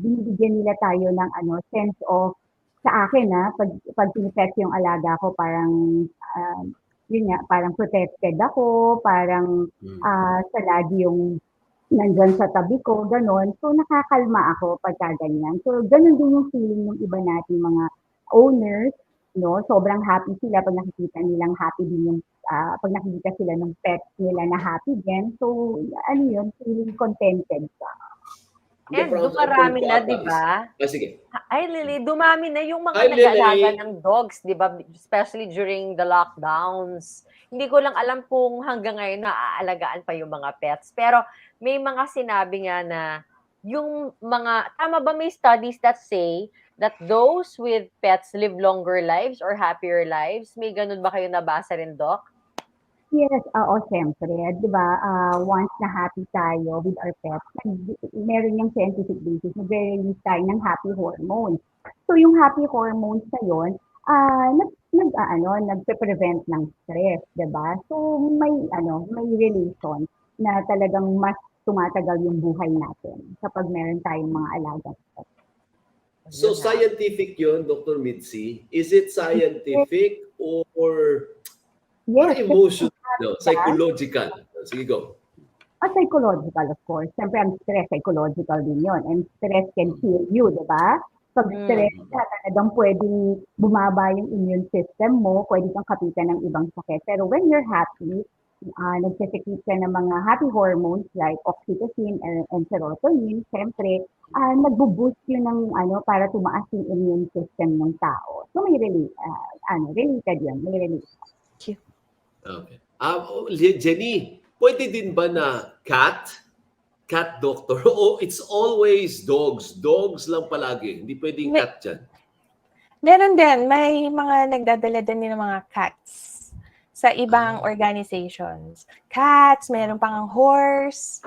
binibigyan nila tayo ng sense of, sa akin pag pinipet yung alaga ko, parang, yun nga, parang protected ako, parang siya lagi yung nandyan sa tabi ko, ganon. So nakakalma ako pagka ganyan. So ganon din yung feeling ng iba nating mga owners, no? Sobrang happy sila pag nakikita nilang happy din yung, pag nakikita sila ng pet nila na happy din. So ano yun, feeling contented ka. And dumarami na, di ba? Sige. Ay, Lily, dumami na yung mga Hi, nag-aalaga Lily. ng dogs, di ba? Especially during the lockdowns. Hindi ko lang alam kung hanggang ngayon naaalagaan pa yung mga pets. Pero may mga sinabi nga na yung mga, tama ba may studies that say that those with pets live longer lives or happier lives? May ganun ba kayo nabasa rin, Doc? Yes, oo, siyempre. 'Di ba, once na happy tayo with our pets, meron yung scientific basis, nagre-release tayo ng happy hormones. So yung happy hormones na yun, nagpe-prevent ng stress, 'di ba? So may relation na talagang mas tumatagal yung buhay natin kapag meron tayong mga alaga pets. So scientific yun, Dr. Mitzi. Is it scientific or Yes, emotional? No, psychological? Sige, go. psychological, of course. Siyempre, ang stress, psychological din yun. And stress can kill you, di ba? Pag stress ka, talagang pwedeng bumaba yung immune system mo, pwede kang kapitan ng ibang sakit. Pero when you're happy, nagsisikip ka ng mga happy hormones like oxytocin and serotonin, siyempre, nagbo-boost yun ng para tumaas yung immune system ng tao. So may related yun, may relate. Okay. Jenny, pwede din ba na cat doctor? O it's always dogs? Dogs lang palagi. Hindi pwedeng cat dyan. Meron din. May mga nagdadala din ng mga cats sa ibang organizations. Cats, meron pang horse.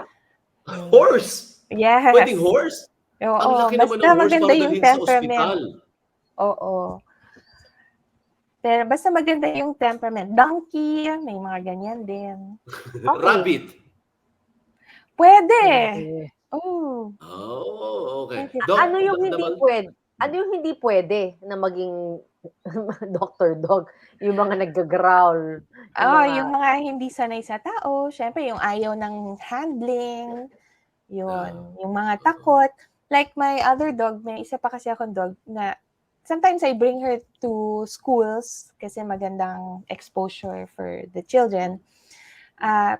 Horse? Yes. Pwedeng horse? Oo, ang laki naman basta ng horse maganda para yung dalhin sa temperament. ospital. Oo. Pero basta maganda yung temperament. Donkey, may mga ganyan din. Okay. Rabbit? Pwede. Oh. Oh, okay. Pwede. Ano yung hindi pwede? Ano yung hindi pwede na maging Dr. Dog? Yung mga nag-growl. Yung mga hindi sanay sa tao. Syempre, yung ayaw ng handling. Yun. Yung mga takot. Like my other dog, may isa pa kasi akong dog na sometimes I bring her to schools kasi magandang exposure for the children.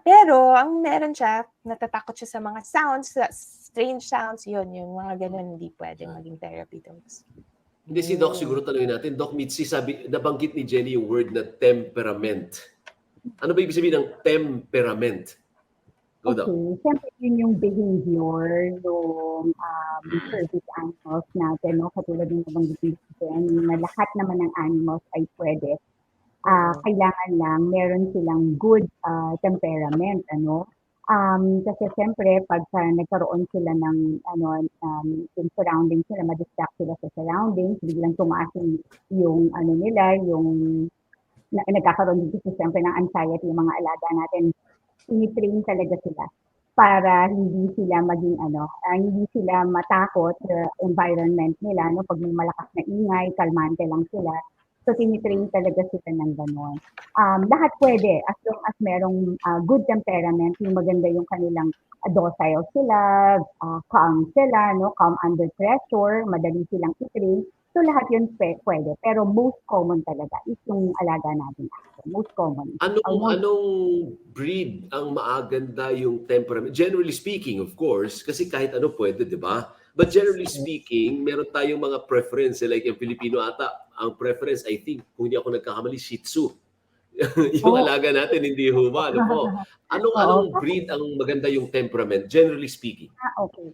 Pero ang meron siya, natatakot siya sa mga sounds, strange sounds, yun, yung mga ganun, hindi pwedeng maging therapy dogs. Hindi, si Doc siguro tanongin natin. Doc Mitzi, nabanggit ni Jenny yung word na temperament. Ano ba ibig sabihin ng temperament? Go, Doc. Okay, siyempre yun yung behavior ng service animals natin, no? Katulad ng nabanggit na lahat naman ng animals ay pwede. Kailangan lang meron silang good temperament, ano? Kasi siyempre pagka nagkaroon sila ng yung surroundings nila, ma-distract sila sa surroundings, biglang tumaas yung nila, yung nagkakaroon din kasi siyempre ng anxiety yung mga alaga natin. Ini-train talaga sila para hindi sila maging hindi sila matakot sa environment nila, no? Pag may malakas na ingay, kalmante lang sila. So tinitrain talaga sila ng gano'n. Lahat pwede as long as merong good temperament, yung maganda yung kanilang docile sila, calm sila, no? Calm under pressure, madali silang i-train. So lahat yun pwede. Pero most common talaga is yung alaga natin. Most common. Anong breed ang maaganda yung temperament? Generally speaking, of course, kasi kahit ano pwede, di ba? But generally speaking, meron tayong mga preference. Like yung Filipino ata, ang preference, I think, kung hindi ako nagkakamali, Shih Tzu. Yung alaga natin, hindi huba. Ano po? Anong breed ang maganda yung temperament, generally speaking? Okay.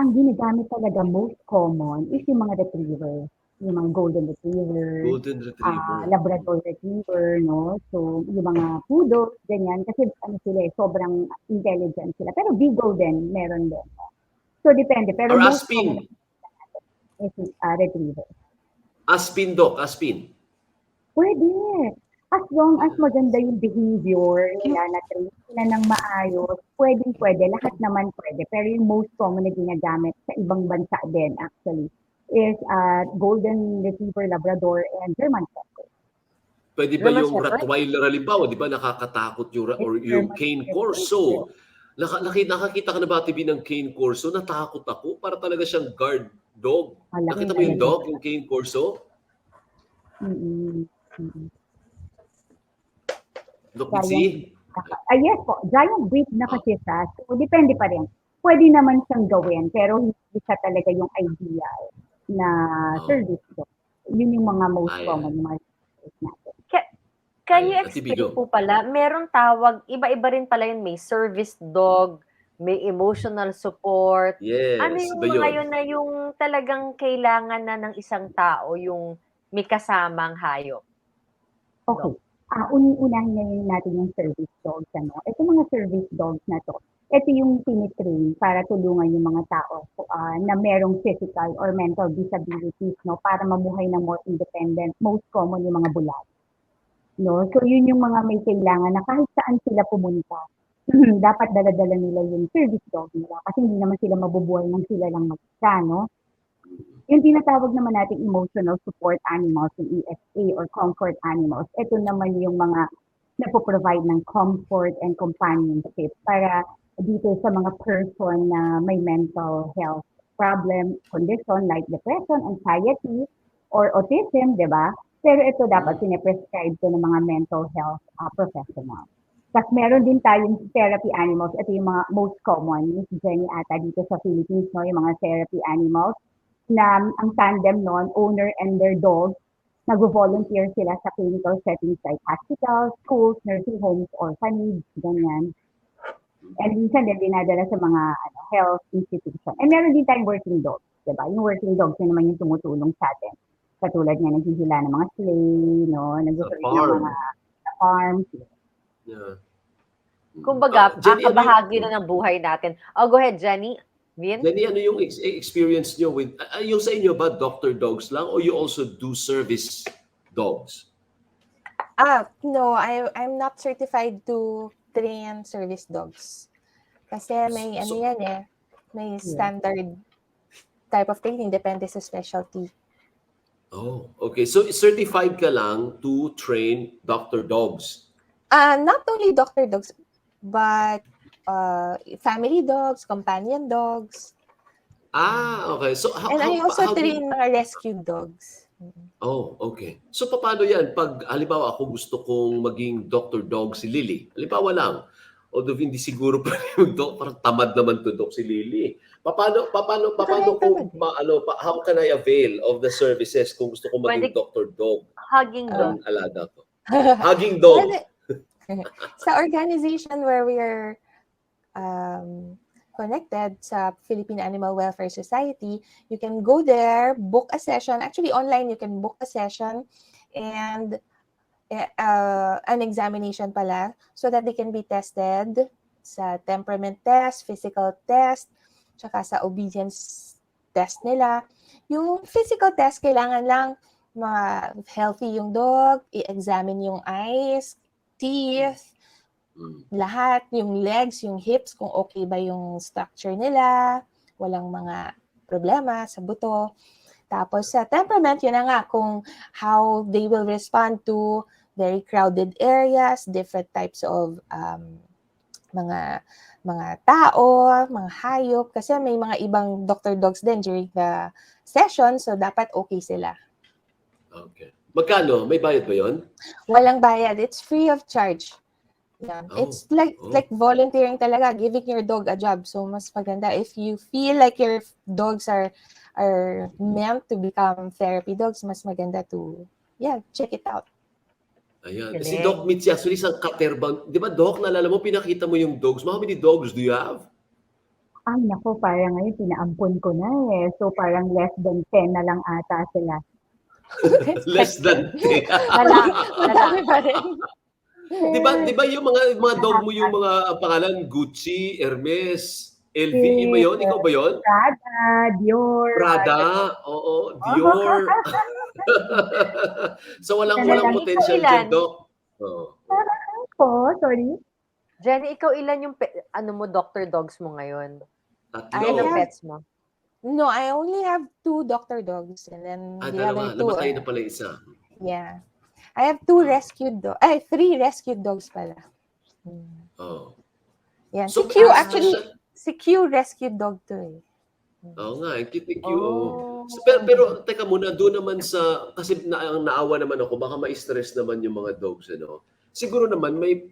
Ang ginagamit talaga most common is yung mga retriever. Yung mga golden retriever, Golden Retriever. Labrador retriever, no? So, yung mga poodles, ganyan. Kasi ano sila sobrang intelligent sila. Pero beagle din, meron din. So, depende. Pero Or most common Aspin. is retriever. Aspin, Doc. Aspin. Pwede. As long as maganda yung behavior nila, na-train sila ng maayos, pwede. Lahat naman pwede. Pero yung most common na ginagamit sa ibang bansa din, actually, is Golden Retriever, Labrador, and German Shepherd. Pwede ba German yung Shepherd? Rottweiler halimbawa, di ba nakakatakot yung Cane Corso? Nakakita ka na ba, TV, ng Cane Corso? Natakot ako. Para talaga siyang guard dog. Nakita mo yung dog, yung Cane Corso? Doc Mitzi? Yes po, giant breed na kasi siya. So, depende pa rin. Pwede naman siyang gawin, pero hindi siya talaga yung ideal na service dog. Yun yung mga most common mga service natin. Can you explain po pala, meron tawag, iba-iba rin pala yun, may service dog, may emotional support. Yes, Ano yung mga yun na yung talagang kailangan na ng isang tao, yung may kasamang hayop? Okay. Unahin ngayon natin yung service dogs. Ito mga service dogs na to, ito yung tinitrain para tulungan yung mga tao na merong physical or mental disabilities, no, para mamuhay ng more independent. Most common yung mga bulag. No? So yun yung mga may kailangan na kahit saan sila pumunta, dapat dala-dala nila yung service dog nila kasi hindi naman sila mabubuhay ng sila lang mag-isa, no? Yung tinatawag naman natin emotional support animals, yung ESA or comfort animals, ito naman yung mga nagpo-provide ng comfort and companionship para dito sa mga person na may mental health problem, condition like depression, anxiety, or autism, di ba? Pero ito dapat sinaprescribe ko ng mga mental health professional. Tapos meron din tayong therapy animals. Ito yung mga most common. Miss Jenny ata dito sa Philippines, no, yung mga therapy animals na ang tandem nun, owner and their dog, nag-volunteer sila sa clinical settings like hospitals, schools, nursing homes, orphanages, ganyan. And minsan din dinadala sa mga health institution. And meron din tayong working dogs, diba? Yung working dogs yun naman yung tumutulong sa atin. Katulad nga naghihila ng mga sleigh, no? Nag-serve ng mga farms. Yeah. Kumbaga, kabahagi na ng buhay natin. Oh, go ahead, Jenny. Jenny, ano yung experience nyo with, yung sa inyo ba, doctor dogs lang or you also do service dogs? No, I'm not certified to train service dogs. Kasi may may standard type of training, depende sa specialty. Oh, okay. So certified ka lang to train doctor dogs? Not only doctor dogs, but family dogs, companion dogs. Okay. So and I also train mga rescue dogs. Oh, okay. So paano yan? Pag halimbawa ako gusto kong maging doctor dog si Lily. Halimbawa lang. Although hindi siguro pa parang tamad naman to dog si Lily. Paano kung how can I avail of the services kung gusto kong maging doctor dog? Hugging dog. Alaga ko. Hugging dog. Sa organization where we are connected sa Philippine Animal Welfare Society, you can go there, book a session. Actually, online, you can book a session and an examination pala so that they can be tested sa temperament test, physical test, tsaka sa obedience test nila. Yung physical test, kailangan lang healthy yung dog, i-examine yung eyes, teeth, lahat, yung legs, yung hips, kung okay ba yung structure nila, walang mga problema sa buto. Tapos sa temperament, yun na nga, kung how they will respond to very crowded areas, different types of mga tao, mga hayop, kasi may mga ibang doctor dogs din during the session, so dapat okay sila. Okay. Magkano? May bayad ba yun? Walang bayad. It's free of charge. Yeah. Oh, It's like oh. like volunteering talaga, giving your dog a job. So mas maganda if you feel like your dogs are meant to become therapy dogs, mas maganda to check it out. Ayan. Galing. Si Doc Mitzi, actually, isang caterban. Di ba, Doc, naalala mo, pinakita mo yung dogs. How many dogs do you have? Ay, naku, parang ngayon pinaampon ko na eh. So parang less than 10 na lang ata sila. Less than 10. Madami pa rin. Di ba yung mga dog mo, yung mga pangalan, Gucci, Hermes, LV, ba yun? Ikaw ba yun? Prada, Dior. Prada, oo, Dior. So walang Jenny, potential ikaw ilan? dyan, Doc. Oo. Po, sorry. Jenny, ikaw ilan yung doctor dogs mo ngayon? Ilan ang Tatlo. pets mo? No, I only have 2 doctor dogs, and then the Dalawa. other 2. Namatay na pala isa. Yeah. I have 2 rescued dogs. 3 rescued dogs pala. Oh. Yeah. So, Si Q, as- actually, si Q rescued dog to eh. Oo nga, cute. Oh. Pero teka muna, doon naman sa, kasi naawa naman ako, baka ma-stress naman yung mga dogs, ano. Siguro naman may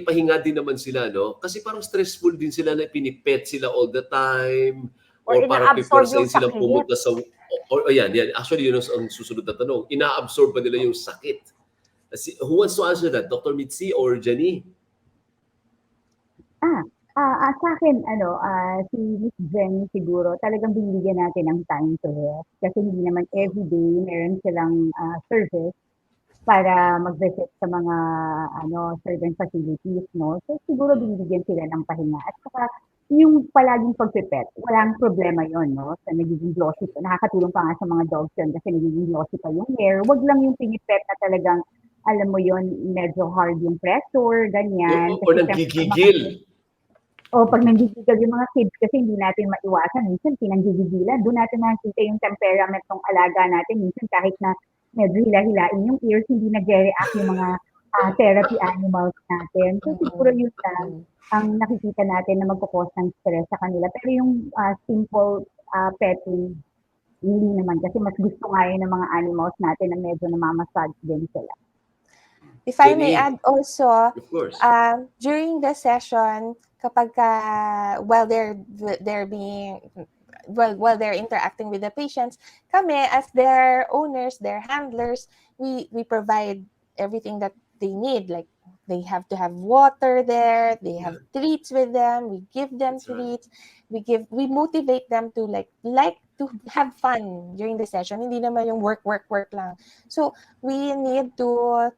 pahinga din naman sila, no? Kasi parang stressful din sila na pinipet sila all the time Or or parang ina-absorb pipersahin yung silang sakit. pumunta sa yan. Actually, yun ang susunod na tanong. Ina-absorb ba nila yung sakit? Who wants to answer that? Dr. Mitzi or Jenny? Sa akin, si Miss Jenny siguro, talagang binibigyan natin ng time to rest. Kasi hindi naman everyday meron silang service para mag-visit sa mga certain facilities, no? So siguro binibigyan sila ng pahinga. At saka yung palaging pagpipet, walang problema yon, no? Sa nagiging glossy, nakakatulong pa nga sa mga dogs yun kasi nagiging glossy pa yung hair. Wag lang yung pinipet na talagang, alam mo yon, medyo hard yung pressure, ganyan. Or Kasi nanggigigil? pag nanggigigil yung mga kids kasi hindi natin maiwasan. Minsan pinanggigigilan. Doon natin nakikita yung temperament ng alaga natin. Minsan kahit na medyo hila-hilain yung ears, hindi nagre-react yung mga therapy animals natin. So siguro yun lang ang nakikita natin na magkakos ng stress sa kanila. Pero yung simple petting, hindi naman. Kasi mas gusto nga yun ng mga animals natin na medyo namamassage din sila. If I may Jenny. add also, Of course. during the session, kapag while they're interacting with the patients, kami as their owners, their handlers, we provide everything that they need. Like they have to have water there, they have treats with them, we give them That's right. treats, we motivate them to like to have fun during the session. Hindi naman yung work lang. So we need to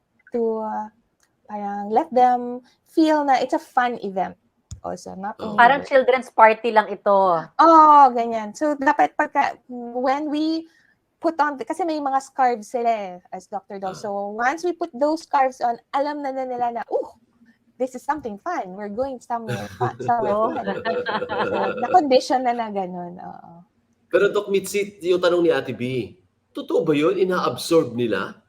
parang let them feel na it's a fun event also, not only Parang work. children's party lang ito. Ganyan. So dapat when we put on, kasi may mga scarves sila as Dr. Dog. So once we put those scarves on, alam na nila na, this is something fun. We're going somewhere fun. So, na-condition na ganun. Pero Doc Mitzi, yung tanong ni Ate B, totoo ba yun? Ina-absorb nila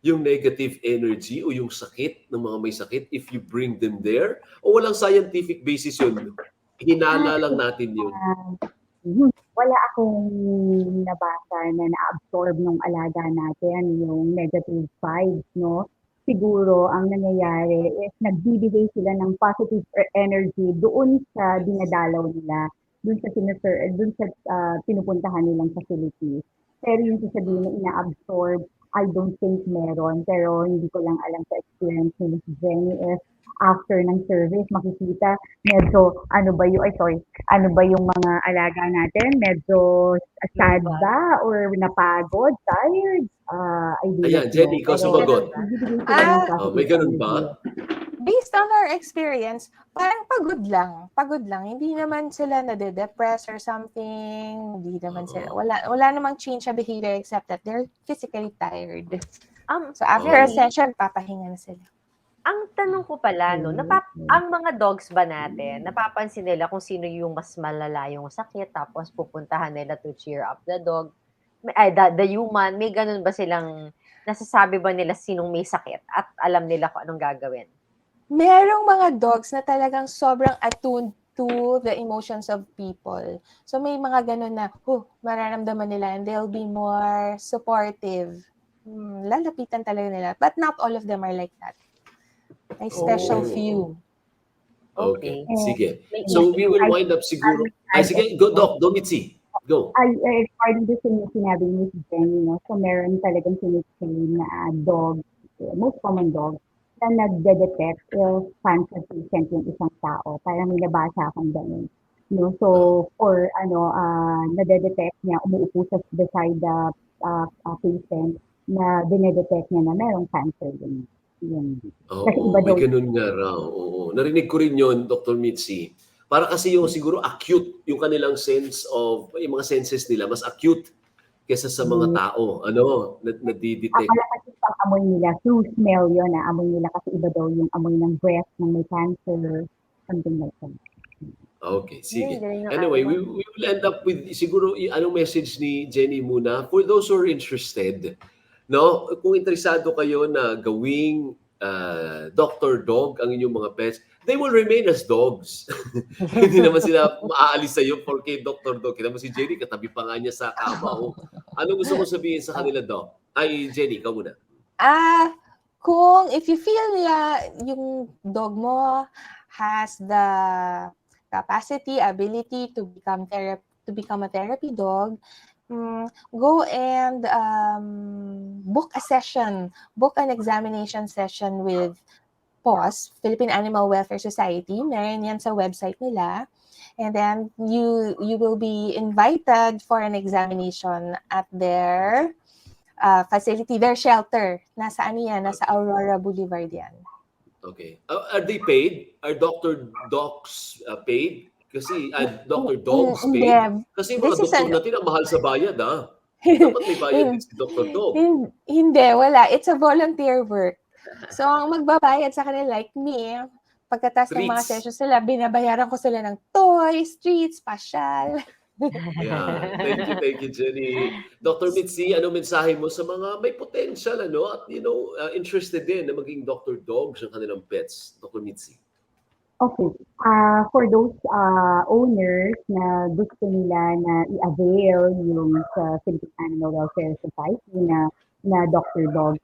yung negative energy o yung sakit ng mga may sakit if you bring them there? O walang scientific basis yun? Hinala lang natin yun. Wala akong nabasa na na-absorb ng alaga natin yung negative vibes, no? Siguro, ang nangyayari is nagbibigay sila ng positive energy doon sa dinadalaw nila, doon sa pinupuntahan nilang facilities. Pero yung sasabihin na ina-absorb, I don't think meron. Pero hindi ko lang alam sa experience ni Ms. Jenny if after ng service, makikita medyo, ano ba yung mga alaga natin? Medyo sad ba? Or napagod? Tired? I don't Ayan, know. Jenny, ikaw sumagot. May ganun ba? Based on our experience, parang pagod lang. Hindi naman sila nade-depress or something. Hindi naman sila, wala namang change sa behavior except that they're physically tired. So after a session, papahinga na sila. Ang tanong ko pala, ang mga dogs ba natin, napapansin nila kung sino yung mas malala yung sakit, tapos pupuntahan nila to cheer up the dog, the human, may ganun ba silang, nasasabi ba nila sinong may sakit at alam nila kung anong gagawin? Merong mga dogs na talagang sobrang attuned to the emotions of people. So may mga ganun na, mararamdaman nila and they'll be more supportive. Lalapitan talaga nila. But not all of them are like that. May special Oh. few. Okay. Okay. Sige. May So we issue. will wind up siguro. Ay, sige, go Doc, Domitzi. Go. Regarding doon sa sinabi ni si Jenny, no? So meron talagang sinitrain na dog, most common dog, na nagde-detect if cancer patient yung isang tao. Parang may nabasa akong ganun. No? So, for nade-detect niya, umuupo sa beside the patient na dinedetect niya na merong cancer yung kasi Oo, iba may daw ganun nga raw. Oo. Narinig ko rin yun, Dr. Mitzi. Para kasi yung siguro acute yung kanilang sense of, yung mga senses nila, mas acute kesa sa mga tao. Ano, nadidetect. akala kasi pang amoy nila, through smell yun, amoy nila kasi iba daw yung amoy ng breath ng may cancer, something like that. Okay, sige. Galing ng Anyway, ano. we will end up with siguro anong message ni Jenny muna for those who are interested. No, kung interesado kayo na gawing Dr. Dog ang inyong mga pets, they will remain as dogs. Hindi naman sila maaalis sa iyo porque Dr. Dog. Kita mo si Jenny, katabi pa nga niya sa kama. Oh. Ano gusto mo sabihin sa kanila, Doc? Ay, Jenny, ikaw muna. Kung if you feel yung dog mo has the capacity, ability to become a therapy dog, go and book an examination session with PAWS, Philippine Animal Welfare Society. Meron yan sa website nila. And then you will be invited for an examination at their facility, their shelter. Nasa Aurora Boulevard yan. Okay. Are they paid? Are Dr. Docs paid? Kasi Dr. Dogs paid? Kasi mga doktor natin ang mahal sa bayad, ha? Dapat may bayad din si Dr. Dog. Hindi, wala. It's a volunteer work. So, ang magbabayad sa kanila, like me, pagkatas ng mga sessions nila, binabayaran ko sila ng toys, treats, pasyal. Yeah. Thank you, Jenny. Dr. Mitzi, ano mensahe mo sa mga may potential, at interested din na maging Dr. Dogs ang kanilang pets? Dr. Mitzi. Okay. For those owners na gusto nila na i-avail yung sa Philippine Animal Welfare Society na Dr. Dog,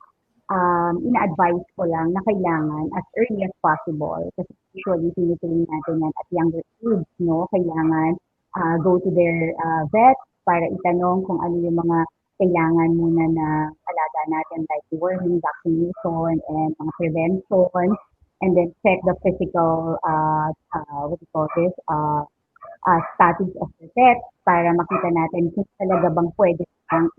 ina-advise ko lang na kailangan as early as possible kasi usually tinitrain natin yan at younger age, no? Kailangan go to their vet para itanong kung ano yung mga kailangan muna na alaga natin like worming, vaccination, and mga prevention. And then check the physical, status of the pet para makita natin kung talaga bang pwede kang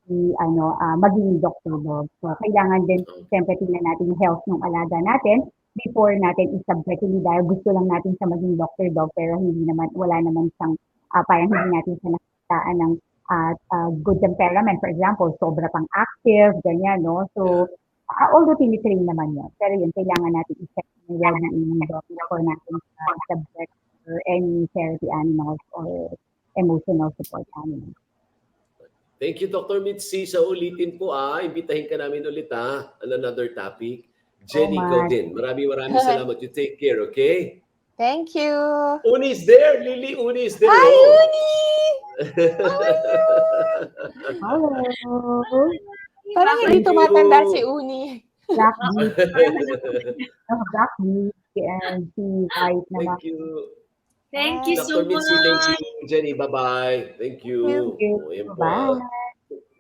maging Dr. Dog. So, kailangan din, siyempre, tingnan natin yung health ng alaga natin before natin i-subject. Hindi dahil gusto lang natin siya maging Dr. Dog pero wala naman siyang, parang hindi natin siya nakitaan ng good temperament. For example, sobra pang active, ganyan, no? So, although tinitrain naman yun, pero yun, kailangan natin i-check yung well-being ng dog before natin subject or any therapy animals or emotional support animals. Thank you, Dr. Mitzi. Sa ulitin po, imbitahin ka namin ulit, on another topic. Jenny, ikaw din. Maraming salamat. You take care, okay? Thank you. Uni is there. Lily, Uni is there. Hi, Uni! Hello! Parang hindi tumatanda si Uni. Black Beat and si White naman. Thank you. Thank you so Dr. Mitzi, much. thank you. Jenny, bye-bye. Thank you. Bye.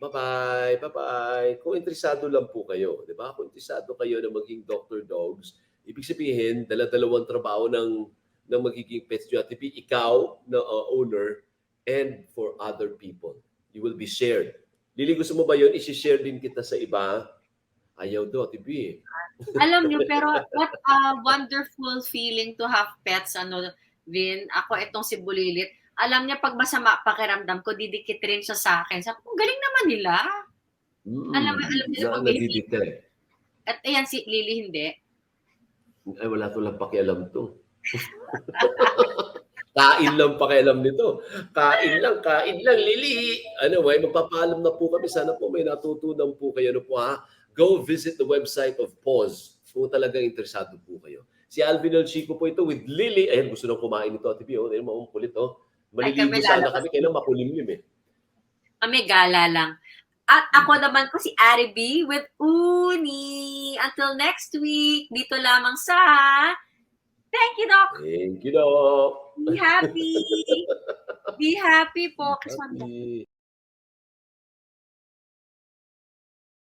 Bye-bye. Bye-bye. Kung interesado lang po kayo, di ba? Kung interesado kayo na maging Dr. Dogs, ibig sabihin, dala-dalawang trabaho ng magiging pet strategy, ikaw na owner, and for other people. You will be shared. Lili, gusto mo ba yun? I-share din kita sa iba? Ayaw do, tibi. Alam nyo, pero what a wonderful feeling to have pets, Vin. Ako, itong si Bulilit. Alam niya, pag masama pakiramdam ko, didikit rin siya sa akin. Sabi ko, galing naman nila. Alam nila pag nadidetect. At ayan, si Lily hindi. Ay, wala to lang pakialam to. Kain lang pakialam nito. Kain lang, Lily. Anyway, magpapaalam na po kami. Sana po may natutunan po kayo. Go visit the website of PAWS, kung talagang interesado po kayo. Si Alvin El Chico po ito with Lily. Ayan, gusto nang kumain ito, Ate Pio. Ayan, kulit, oh. Ay, Maliligo kami sana lalabas. kami. Kailan makulimlim eh. Kami gala lang. At ako naman po si Ari B with Uni. Until next week, dito lamang sa Thank you, Doc. Thank you, Doc. Be happy. Be happy po. Kasi Happy.